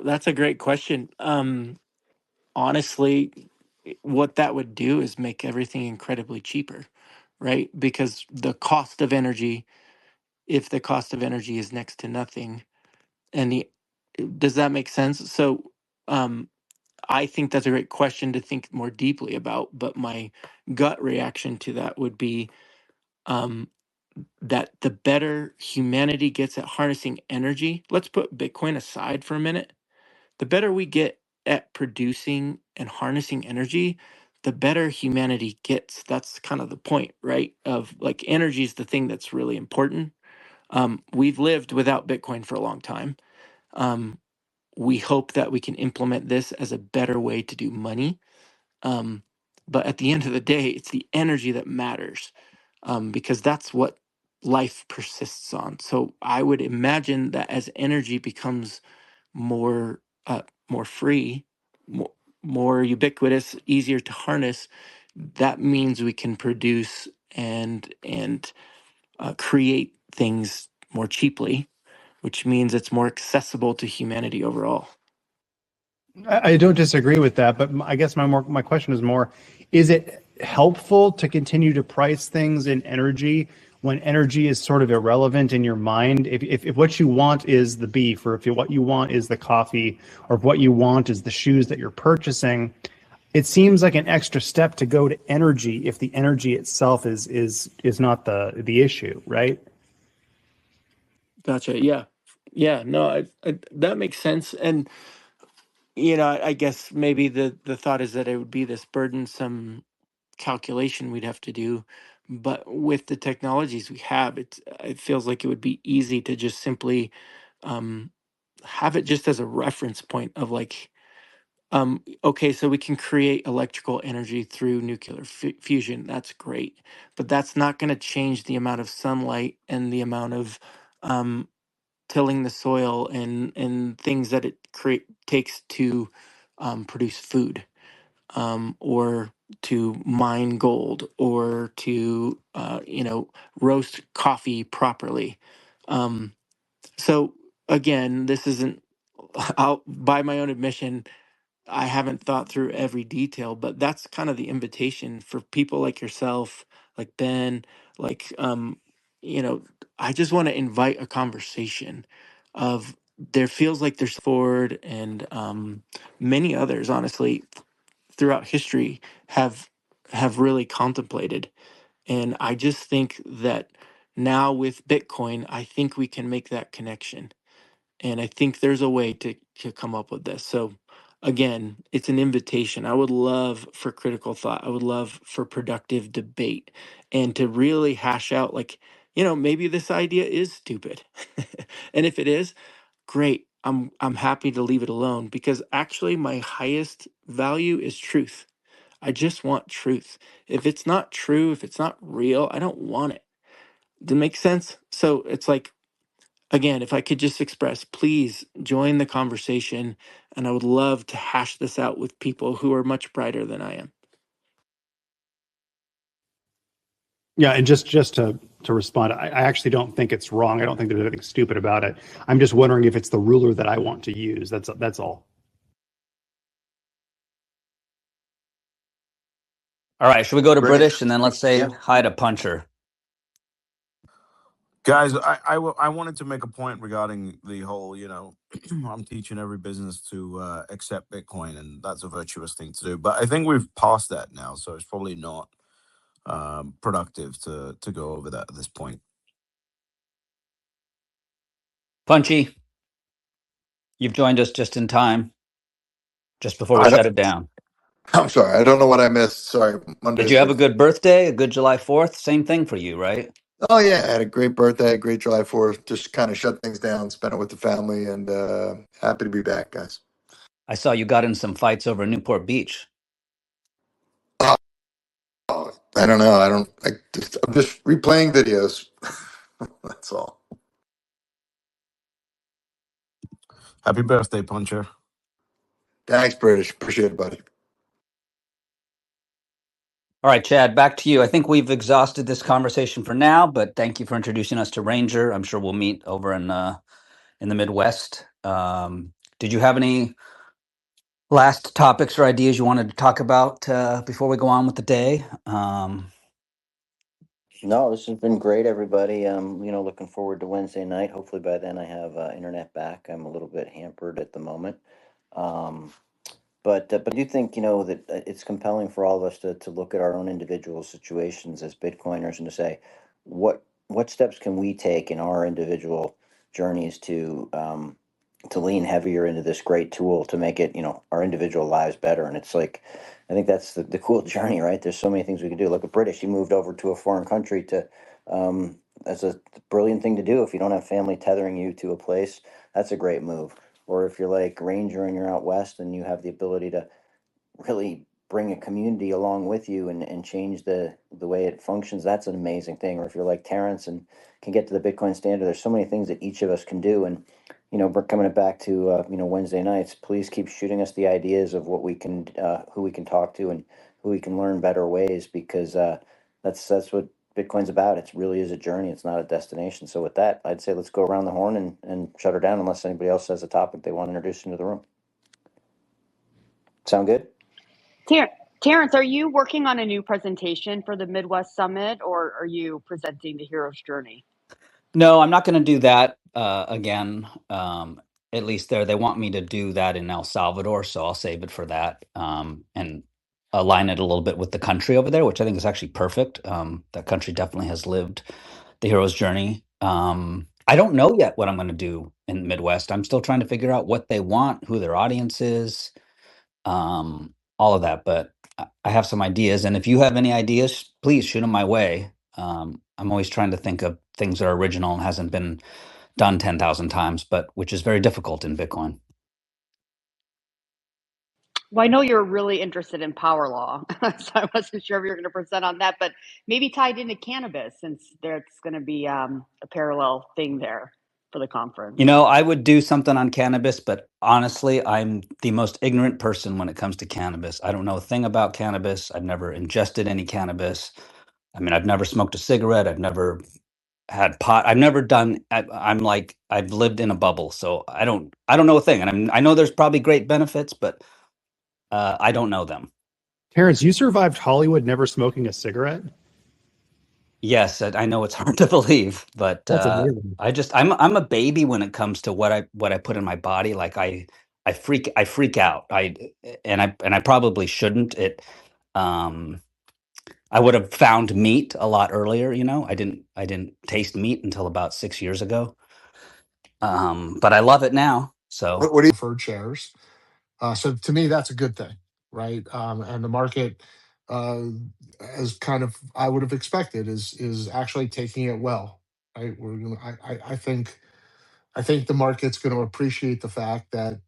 That's a great question. Honestly, what that would do is make everything incredibly cheaper, right? Because the cost of energy, if the cost of energy is next to nothing, and the does that make sense? So, I think that's a great question to think more deeply about. But my gut reaction to that would be um, that the better humanity gets at harnessing energy, let's put Bitcoin aside for a minute. The better we get at producing and harnessing energy, the better humanity gets. That's kind of the point, right? Of like energy is the thing that's really important. We've lived without Bitcoin for a long time. Um, we hope that we can implement this as a better way to do money. Um, but at the end of the day, it's the energy that matters because that's what life persists on. So I would imagine that as energy becomes more free, more ubiquitous, easier to harness, that means we can produce and create things more cheaply, which means it's more accessible to humanity overall. I don't disagree with that, but I guess my question is more: is it helpful to continue to price things in energy when energy is sort of irrelevant in your mind? If what you want is the beef, or if what you want is the coffee, or if what you want is the shoes that you're purchasing, it seems like an extra step to go to energy if the energy itself is not the issue, right? Gotcha. Yeah. No, that makes sense. And I guess maybe the thought is that it would be this burdensome calculation we'd have to do, but with the technologies we have, it feels like it would be easy to just simply um, have it just as a reference point of like, okay, so we can create electrical energy through nuclear fusion. That's great, but that's not going to change the amount of sunlight and the amount of um, tilling the soil and things that it takes to produce food, or to mine gold, or to roast coffee properly. Um, so again, this isn't. I'll, by my own admission, I haven't thought through every detail, but that's kind of the invitation for people like yourself, like Ben, like you know, I just want to invite a conversation of there feels like there's Ford and many others, honestly, throughout history have really contemplated. And I just think that now with Bitcoin, I think we can make that connection, and I think there's a way to come up with this. So again, it's an invitation. I would love for critical thought. I would love for productive debate and to really hash out like, maybe this idea is stupid. And if it is, great. I'm happy to leave it alone because actually my highest value is truth. I just want truth. If it's not true, if it's not real, I don't want it. Does it make sense? So it's like, again, if I could just express, please join the conversation. And I would love to hash this out with people who are much brighter than I am. Yeah, and just to respond, I actually don't think it's wrong. I don't think there's anything stupid about it. I'm just wondering if it's the ruler that I want to use. That's all. All right, should we go to British. British and then let's say Yeah. hi to Puncher? Guys, I wanted to make a point regarding the whole, I'm teaching every business to accept Bitcoin, and that's a virtuous thing to do. But I think we've passed that now, so it's probably not productive to go over that at this point. Punchy, you've joined us just in time, just before we I shut don't, it down. I'm sorry. I don't know what I missed. Sorry. Did Mondays you have are. a good birthday, a good July 4th? Same thing for you, right? Oh yeah, I had a great birthday, great July 4th. Just kind of shut things down, spent it with the family, and happy to be back, guys. I saw you got in some fights over Newport Beach. Oh, I don't know. I'm just replaying videos. That's all. Happy birthday, Puncher. Thanks, British. Appreciate it, buddy. All right, Chad, back to you. I think we've exhausted this conversation for now, but thank you for introducing us to Ranger. I'm sure we'll meet over in the Midwest. Did you have any last topics or ideas you wanted to talk about before we go on with the day? No, this has been great, everybody. Looking forward to Wednesday night. Hopefully by then I have internet back. I'm a little bit hampered at the moment. Um, but I do think, that it's compelling for all of us to look at our own individual situations as Bitcoiners and to say, what steps can we take in our individual journeys to lean heavier into this great tool to make it, our individual lives better. And it's like, I think that's the cool journey, right? There's so many things we could do. Look at British. He moved over to a foreign country to, that's a brilliant thing to do. If you don't have family tethering you to a place, that's a great move. Or if you're like Ranger and you're out west and you have the ability to really bring a community along with you and change the way it functions, that's an amazing thing. Or if you're like Terrence and can get to the Bitcoin standard, there's so many things that each of us can do. And we're coming back to Wednesday nights. Please keep shooting us the ideas of what we can, who we can talk to, and who we can learn better ways, because that's what Bitcoin's about. It really is a journey. It's not a destination. So with that, I'd say let's go around the horn and shut her down unless anybody else has a topic they want to introduce into the room. Sound good? Ter- Terrence, are you working on a new presentation for the Midwest Summit, or are you presenting the hero's journey? No, I'm not going to do that again. At least there, they want me to do that in El Salvador, so I'll save it for that and align it a little bit with the country over there, which I think is actually perfect. That country definitely has lived the hero's journey. I don't know yet what I'm going to do in the Midwest. I'm still trying to figure out what they want, who their audience is, all of that. But I have some ideas, and if you have any ideas, please shoot them my way. I'm always trying to think of things that are original and hasn't been done 10,000 times, but which is very difficult in Bitcoin. Well, I know you're really interested in power law, so I wasn't sure if you were going to present on that, but maybe tied into cannabis, since there's going to be a parallel thing there for the conference. I would do something on cannabis, but honestly, I'm the most ignorant person when it comes to cannabis. I don't know a thing about cannabis. I've never ingested any cannabis. I mean, I've never smoked a cigarette. I've never had pot. I've never done. I'm like, I've lived in a bubble, so I don't know a thing. And I know there's probably great benefits, but I don't know them. Terrence, you survived Hollywood never smoking a cigarette? Yes, I know it's hard to believe, but That's amazing. I'm a baby when it comes to what I put in my body. Like I freak out. I probably shouldn't. I would have found meat a lot earlier. I didn't taste meat until about 6 years ago. But I love it now. So What do you? preferred shares. So to me, that's a good thing, right? And the market, uh, as kind of I would have expected, is actually taking it well, right? We're gonna, I think the market's going to appreciate the fact that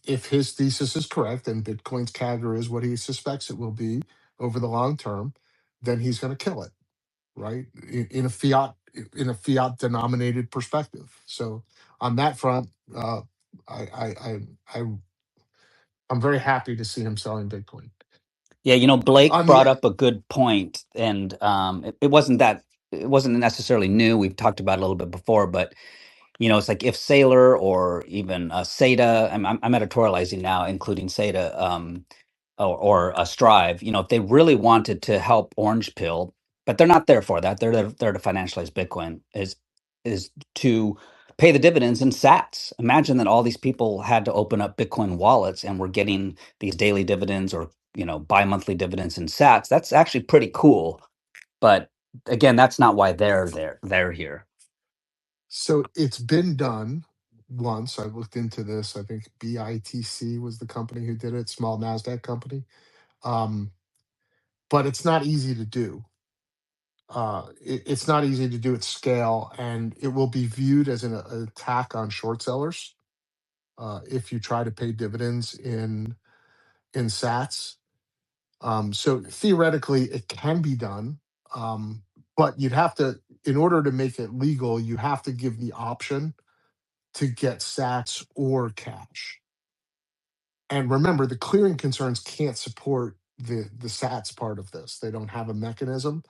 if his thesis is correct and Bitcoin's CAGR is what he suspects it will be over the long term, then he's going to kill it, right? In a fiat denominated perspective. So on that front, I I I I I'm very happy to see him selling Bitcoin. yeah, Blake On the brought up a good point, and it wasn't necessarily new. We've talked about it a little bit before, but it's like if Saylor or even Seda, I'm editorializing now, including Seda, or Strive, if they really wanted to help Orange Pill, but they're not there for that. They're to financialize Bitcoin, is to pay the dividends in Sats. Imagine that all these people had to open up Bitcoin wallets and were getting these daily dividends or bi-monthly dividends in Sats. That's actually pretty cool. But again, that's not why they're there. They're here. So it's been done once. I looked into this. I think BITC was the company who did it, small Nasdaq company. Um, but it's not easy to do. It's not easy to do at scale, and it will be viewed as an attack on short sellers if you try to pay dividends in Sats. So theoretically, it can be done, but you'd have to, in order to make it legal, you have to give the option to get Sats or cash. And remember, the clearing concerns can't support the sats part of this. They don't have a mechanism.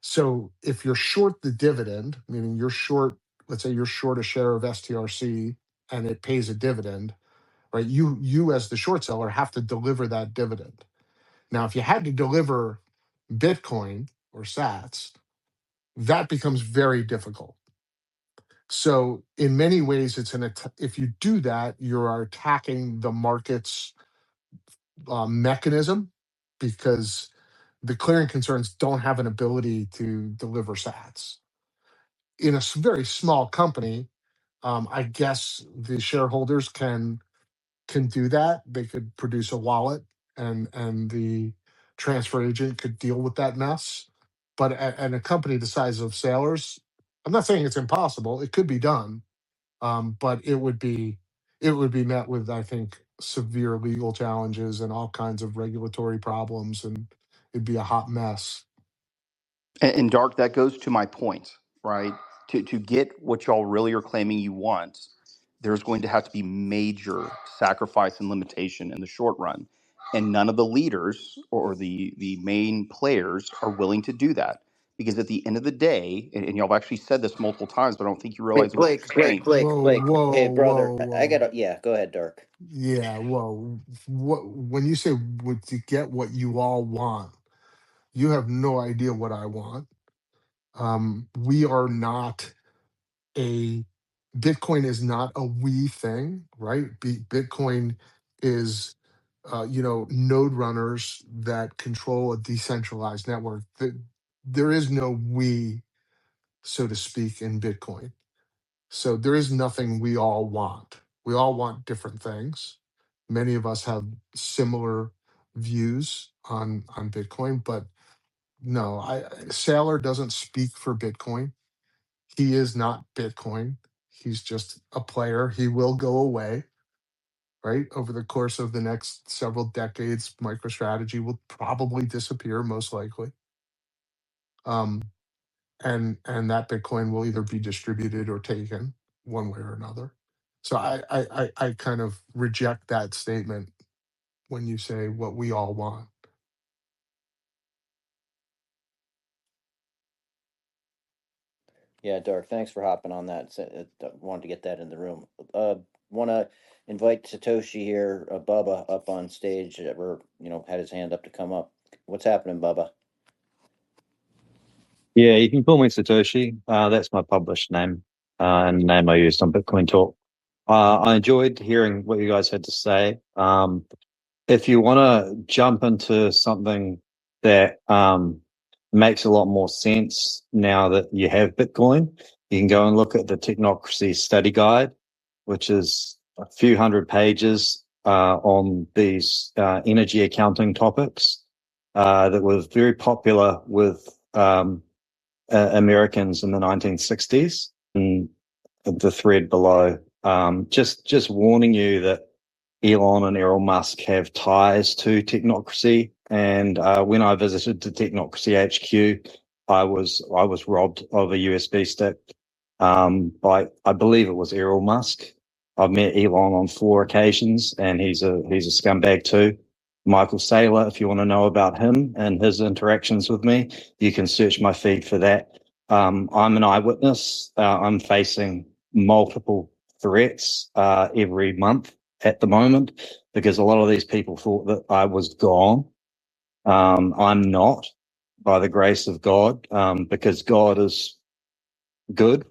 So if you're short the dividend, meaning you're short, let's say you're short a share of STRC and it pays a dividend, right? You as the short seller have to deliver that dividend. Now, if you had to deliver Bitcoin or Sats, that becomes very difficult. So in many ways, if you do that, you are attacking the market's mechanism, because the clearing concerns don't have an ability to deliver Sats. In a very small company, I guess the shareholders can do that. They could produce a wallet, and the transfer agent could deal with that mess. But at a company the size of Sailors, I'm not saying it's impossible. It could be done, but it would be met with, I think, severe legal challenges and all kinds of regulatory problems, and it'd be a hot mess. And Dark, that goes to my point, right? To get what y'all really are claiming you want, there's going to have to be major sacrifice and limitation in the short run. And none of the leaders or the main players are willing to do that. Because at the end of the day, and y'all have actually said this multiple times, but I don't think you Hey, realize what Blake, you're Blake, saying. Blake, Whoa, Blake. Hey, whoa, brother, whoa, I whoa. gotta. Yeah, go ahead, Dirk. Yeah, whoa. When you say to get what you all want, you have no idea what I want. We are not a Bitcoin is not a we thing, right? Bitcoin is node runners that control a decentralized network. There is no we, so to speak, in Bitcoin. So there is nothing we all want. We all want different things. Many of us have similar views on Bitcoin, but no, Saylor doesn't speak for Bitcoin. He is not Bitcoin. He's just a player. He will go away, right? Over the course of the next several decades, MicroStrategy will probably disappear, most likely. And that Bitcoin will either be distributed or taken one way or another. So I kind of reject that statement when you say what we all want. Yeah, Dirk, thanks for hopping on that. Wanted to get that in the room. Want to invite Satoshi here, Bubba, up on stage. Ever, had his hand up to come up. What's happening, Bubba? Yeah, you can call me Satoshi. That's my published name, and the name I used on Bitcoin Talk. I enjoyed hearing what you guys had to say. If you want to jump into something that makes a lot more sense now that you have Bitcoin, you can go and look at the Technocracy study guide, which is a few hundred pages on these energy accounting topics that was very popular with Americans in the 1960s. And the thread below, just warning you that Elon and Elon Musk have ties to Technocracy. And when I visited the Technocracy HQ, I was robbed of a USB stick by, I believe it was Elon Musk. I've met Elon on 4 occasions, and he's a scumbag too. Michael Saylor, if you want to know about him and his interactions with me, you can search my feed for that. I'm an eyewitness. I'm facing multiple threats every month at the moment, because a lot of these people thought that I was gone. I'm not, by the grace of God, because God is good,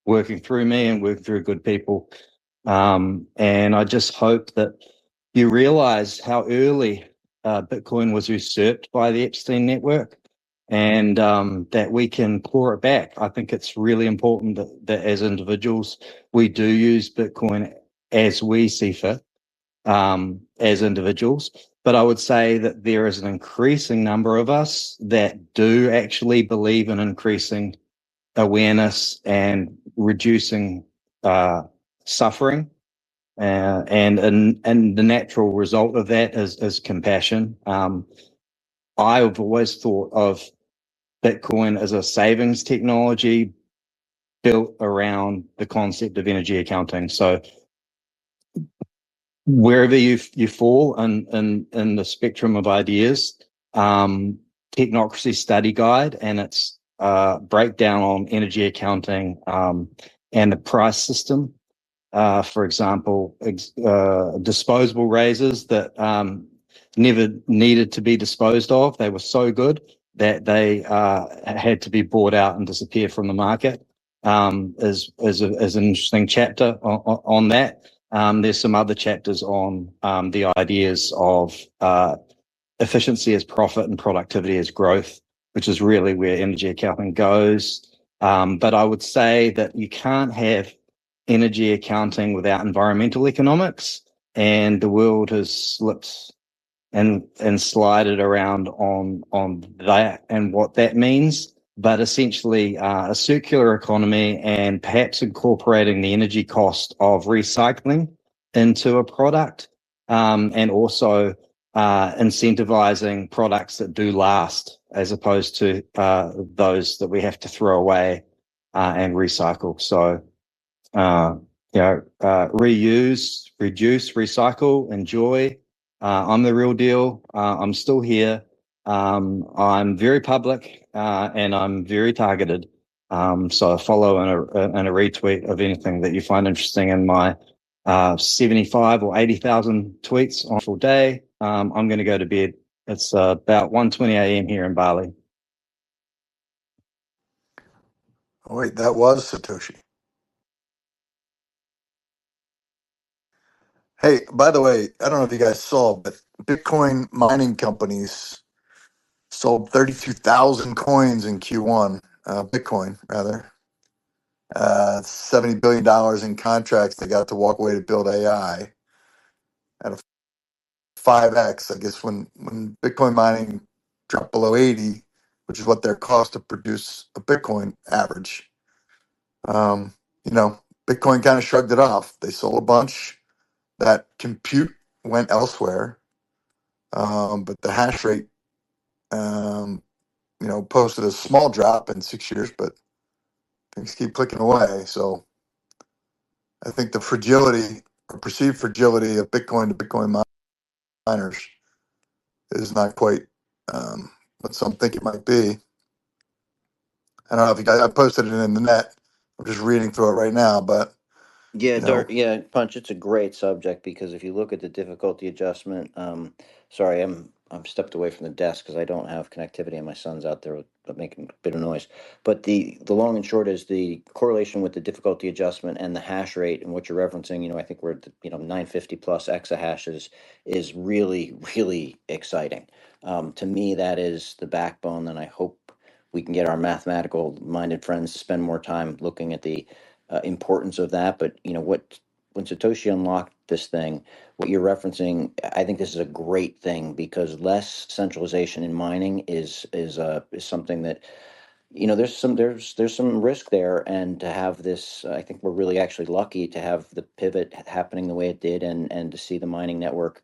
working through me and working through good people. And I just hope that you realize how early Bitcoin was usurped by the Epstein network, and that we can claw it back. I think it's really important that as individuals, we do use Bitcoin as we see fit, as individuals. But I would say that there is an increasing number of us that do actually believe in increasing awareness and reducing suffering. And the natural result of that is compassion. I've always thought of Bitcoin as a savings technology built around the concept of energy accounting. So wherever you fall in the spectrum of ideas, Technocracy Study Guide and its breakdown on energy accounting and the price system. For example, disposable razors that never needed to be disposed of. They were so good that they had to be bought out and disappear from the market. Is an interesting chapter on that. There's some other chapters on the ideas of efficiency as profit and productivity as growth, which is really where energy accounting goes. But I would say that you can't have energy accounting without environmental economics, and the world has slipped and slided around on that and what that means. But essentially, a circular economy and perhaps incorporating the energy cost of recycling into a product, and also incentivizing products that do last as opposed to those that we have to throw away and recycle. So, reuse, reduce, recycle, enjoy. I'm the real deal. I'm still here. I'm very public and I'm very targeted. So a follow and a retweet of anything that you find interesting in my 75 or 80,000 tweets on a full day. I'm going to go to bed. It's about 1:20 a.m. here in Bali. Oh, wait, that was Satoshi. Hey, by the way, I don't know if you guys saw, but Bitcoin mining companies sold 32,000 coins in Q1, Bitcoin rather. $70 billion in contracts they got to walk away to build AI at a 5x. I guess when Bitcoin mining dropped below 80, which is what their cost to produce a Bitcoin average, um, you know, Bitcoin kind of shrugged it off. They sold a bunch. That compute went elsewhere, but the hash rate, posted a small drop in 6 years, but things keep clicking away. So I think the fragility or perceived fragility of Bitcoin to Bitcoin miners is not quite what some think it might be. I don't know if you guys, I posted it in the net. I'm just reading through it right now, but Yeah, you know, Punch. It's a great subject because if you look at the difficulty adjustment, sorry, I'm stepped away from the desk because I don't have connectivity, and my son's out there making a bit of noise. But the long and short is the correlation with the difficulty adjustment and the hash rate and what you're referencing. I think we're at 950 plus exahashes is really really exciting. To me, that is the backbone, and I hope we can get our mathematical minded friends to spend more time looking at the importance of that. But when Satoshi unlocked this thing, what you're referencing, I think this is a great thing because less centralization in mining is something that there's some risk there, and to have this, I think we're really actually lucky to have the pivot happening the way it did, and to see the mining network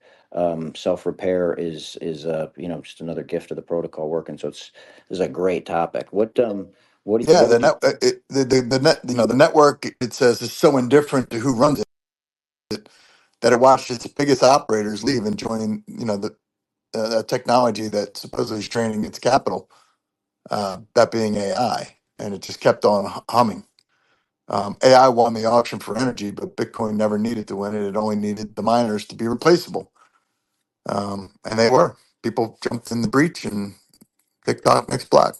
self repair is just another gift of the protocol working. So this is a great topic. yeah, What the would you? net, the net, the network. It says is so indifferent to who runs it that it watched its biggest operators leave and join, the technology that supposedly is training its capital, that being AI, and it just kept on humming. AI won the auction for energy, but Bitcoin never needed to win it. It only needed the miners to be replaceable, and they were. People jumped in the breach, and TikTok next block.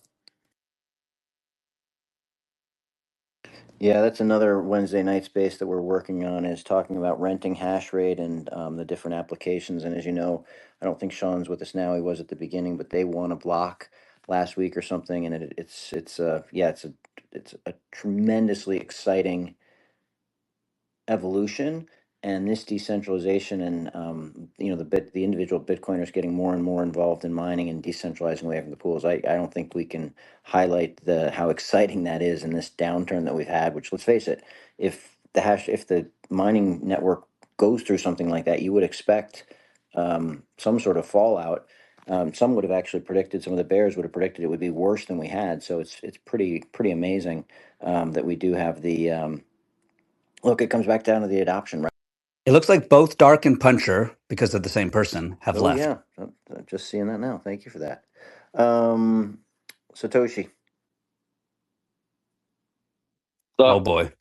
Yeah, that's another Wednesday night space that we're working on is talking about renting hash rate and the different applications. And as you know, I don't think Sean's with us now. He was at the beginning, but they won a block last week or something, and it's a tremendously exciting evolution, and this decentralization, and the individual bitcoiners getting more and more involved in mining and decentralizing away from the pools. I don't think we can highlight the how exciting that is in this downturn that we've had, which, let's face it, if the mining network goes through something like that, you would expect some sort of fallout. Some would have actually predicted, some of the bears would have predicted it would be worse than we had. So it's pretty amazing that we do have the look, it comes back down to the adoption, right? It looks like both Dark and Puncher, because of the same person, have Oh left. yeah, I'm just seeing that now. Thank you for that. Satoshi. Oh So boy.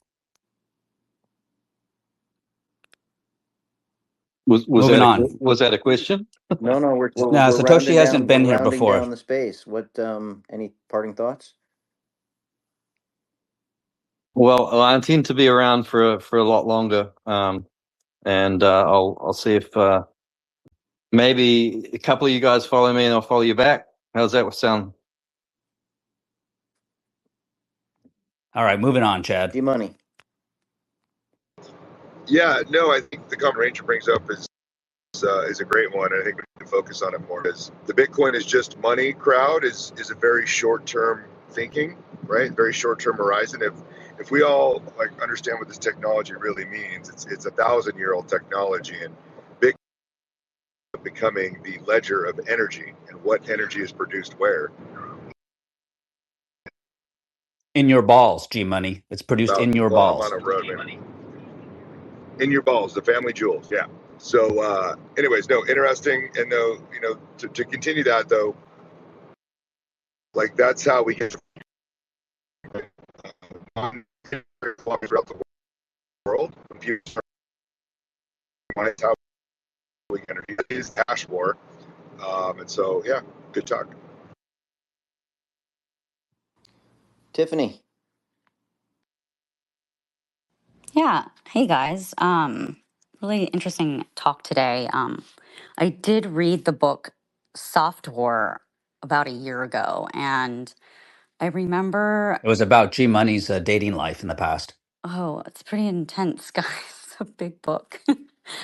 was Moving that on. was that a question? No, No, we're Satoshi rounding hasn't down. We're been here rounding before. down the space. What? Any parting thoughts? Well, I intend to be around for a lot longer, and I'll see if maybe a couple of you guys follow me and I'll follow you back. How's that sound? All right, moving on, Chad. Money. Yeah, no, I think the comment Ranger brings up is a great one. I think we need to focus on it more. Because the Bitcoin is just money crowd is a very short term thinking, right? Very short term horizon. If we all like understand what this technology really means, it's 1,000-year-old technology, and Bitcoin becoming the ledger of energy and what energy is produced where. In your balls, G Money. It's produced in your Well, I'm on balls. a road, man. In your balls, the family jewels, yeah. So, anyways, no, interesting, and no, to continue that though, like that's how we get throughout the world. Computers are how we get energy. It is hash war, and so yeah, good talk. Tiffany. Yeah. Hey guys. Really interesting talk today. I did read the book Softwar about a year ago, and I remember, It was about G Money's dating life in the past. oh, it's pretty intense, guys. It's a big book.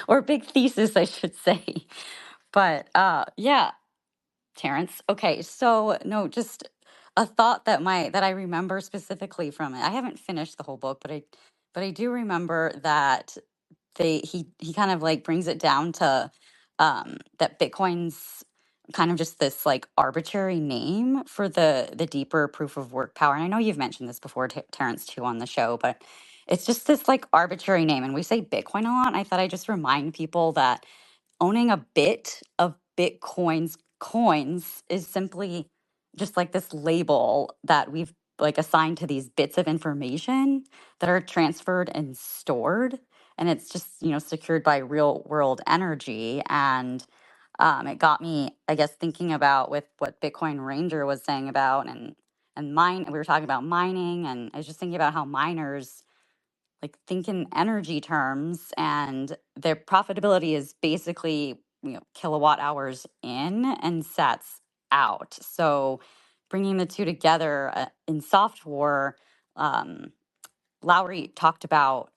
Or a big thesis, I should say. But yeah, Terrence. Okay, so no, just a thought that I remember specifically from it. I haven't finished the whole book, but I do remember that he kind of like brings it down to that Bitcoin's kind of just this like arbitrary name for the deeper proof of work power. And I know you've mentioned this before, Terrence, too, on the show, but it's just this like arbitrary name. And we say Bitcoin a lot. And I thought I'd just remind people that owning a bit of Bitcoin's coins is simply just like this label that we've like assigned to these bits of information that are transferred and stored. And it's just, secured by real world energy. And it got me, I guess, thinking about with what Bitcoin Ranger was saying about and mine. We were talking about mining, and I was just thinking about how miners like think in energy terms, and their profitability is basically kilowatt hours in and sats out. So bringing the two together in Softwar, um, Lowery talked about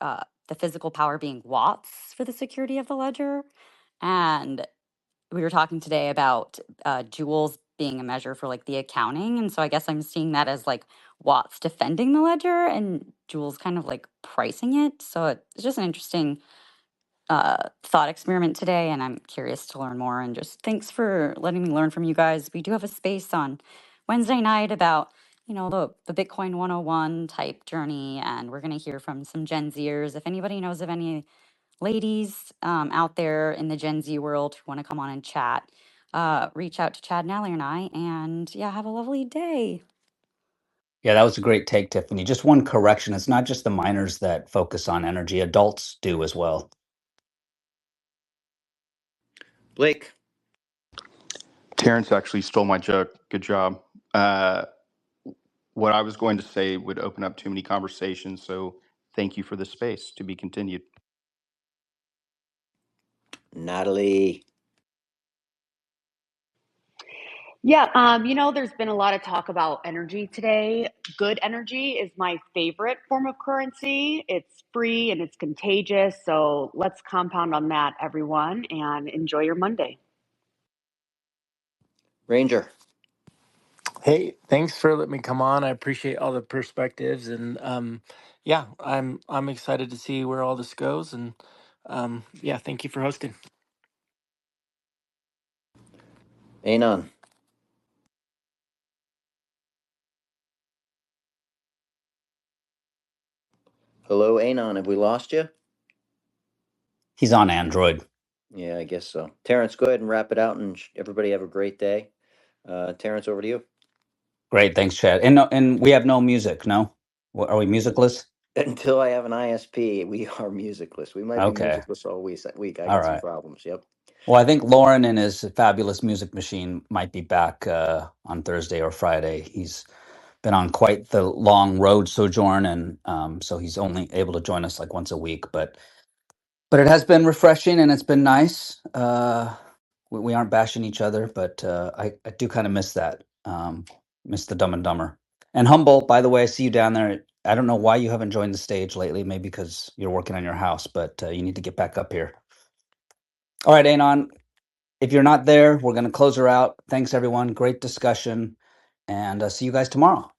the physical power being watts for the security of the ledger, and we were talking today about joules being a measure for like the accounting. And so I guess I'm seeing that as like Watts defending the ledger and joules kind of like pricing it. So it's just an interesting thought experiment today. And I'm curious to learn more. And just thanks for letting me learn from you guys. We do have a space on Wednesday night about, the Bitcoin 101 type journey. And we're going to hear from some Gen Zers. If anybody knows of any ladies out there in the Gen Z world who want to come on and chat, reach out to Chad Nally and I. And yeah, have a lovely day. Yeah, that was a great take, Tiffany. Just one correction. It's not just the miners that focus on energy. Adults do as well. Blake. Terrence actually stole my joke. Good job. What I was going to say would open up too many conversations, so thank you for the space. To be continued. Natalie. Yeah, there's been a lot of talk about energy today. Good energy is my favorite form of currency. It's free and it's contagious. So let's compound on that, everyone, and enjoy your Monday. Ranger. Hey, thanks for letting me come on. I appreciate all the perspectives, and yeah, I'm excited to see where all this goes. And yeah, thank you for hosting. Anon. Hello, Anon. Have we lost you? He's on Android. Yeah, I guess so. Terrence, go ahead and wrap it out, and everybody have a great day. Terrence, over to you. Great, thanks, Chad. And we have no music. No, are we musicless? Until I have an ISP, we are musicless. We might be Okay, musicless all week. I all got some right. problems. Yep. Well, I think Lauren and his fabulous music machine might be back on Thursday or Friday. He's been on quite the long road sojourn, and so he's only able to join us like once a week. But it has been refreshing and it's been nice. We aren't bashing each other, but I do kind of miss that. Miss the Dumb and Dumber. And Humble, by the way, I see you down there. I don't know why you haven't joined the stage lately. Maybe because you're working on your house, but you need to get back up here. All right, Anon. If you're not there, we're going to close her out. Thanks, everyone. Great discussion. And see you guys tomorrow.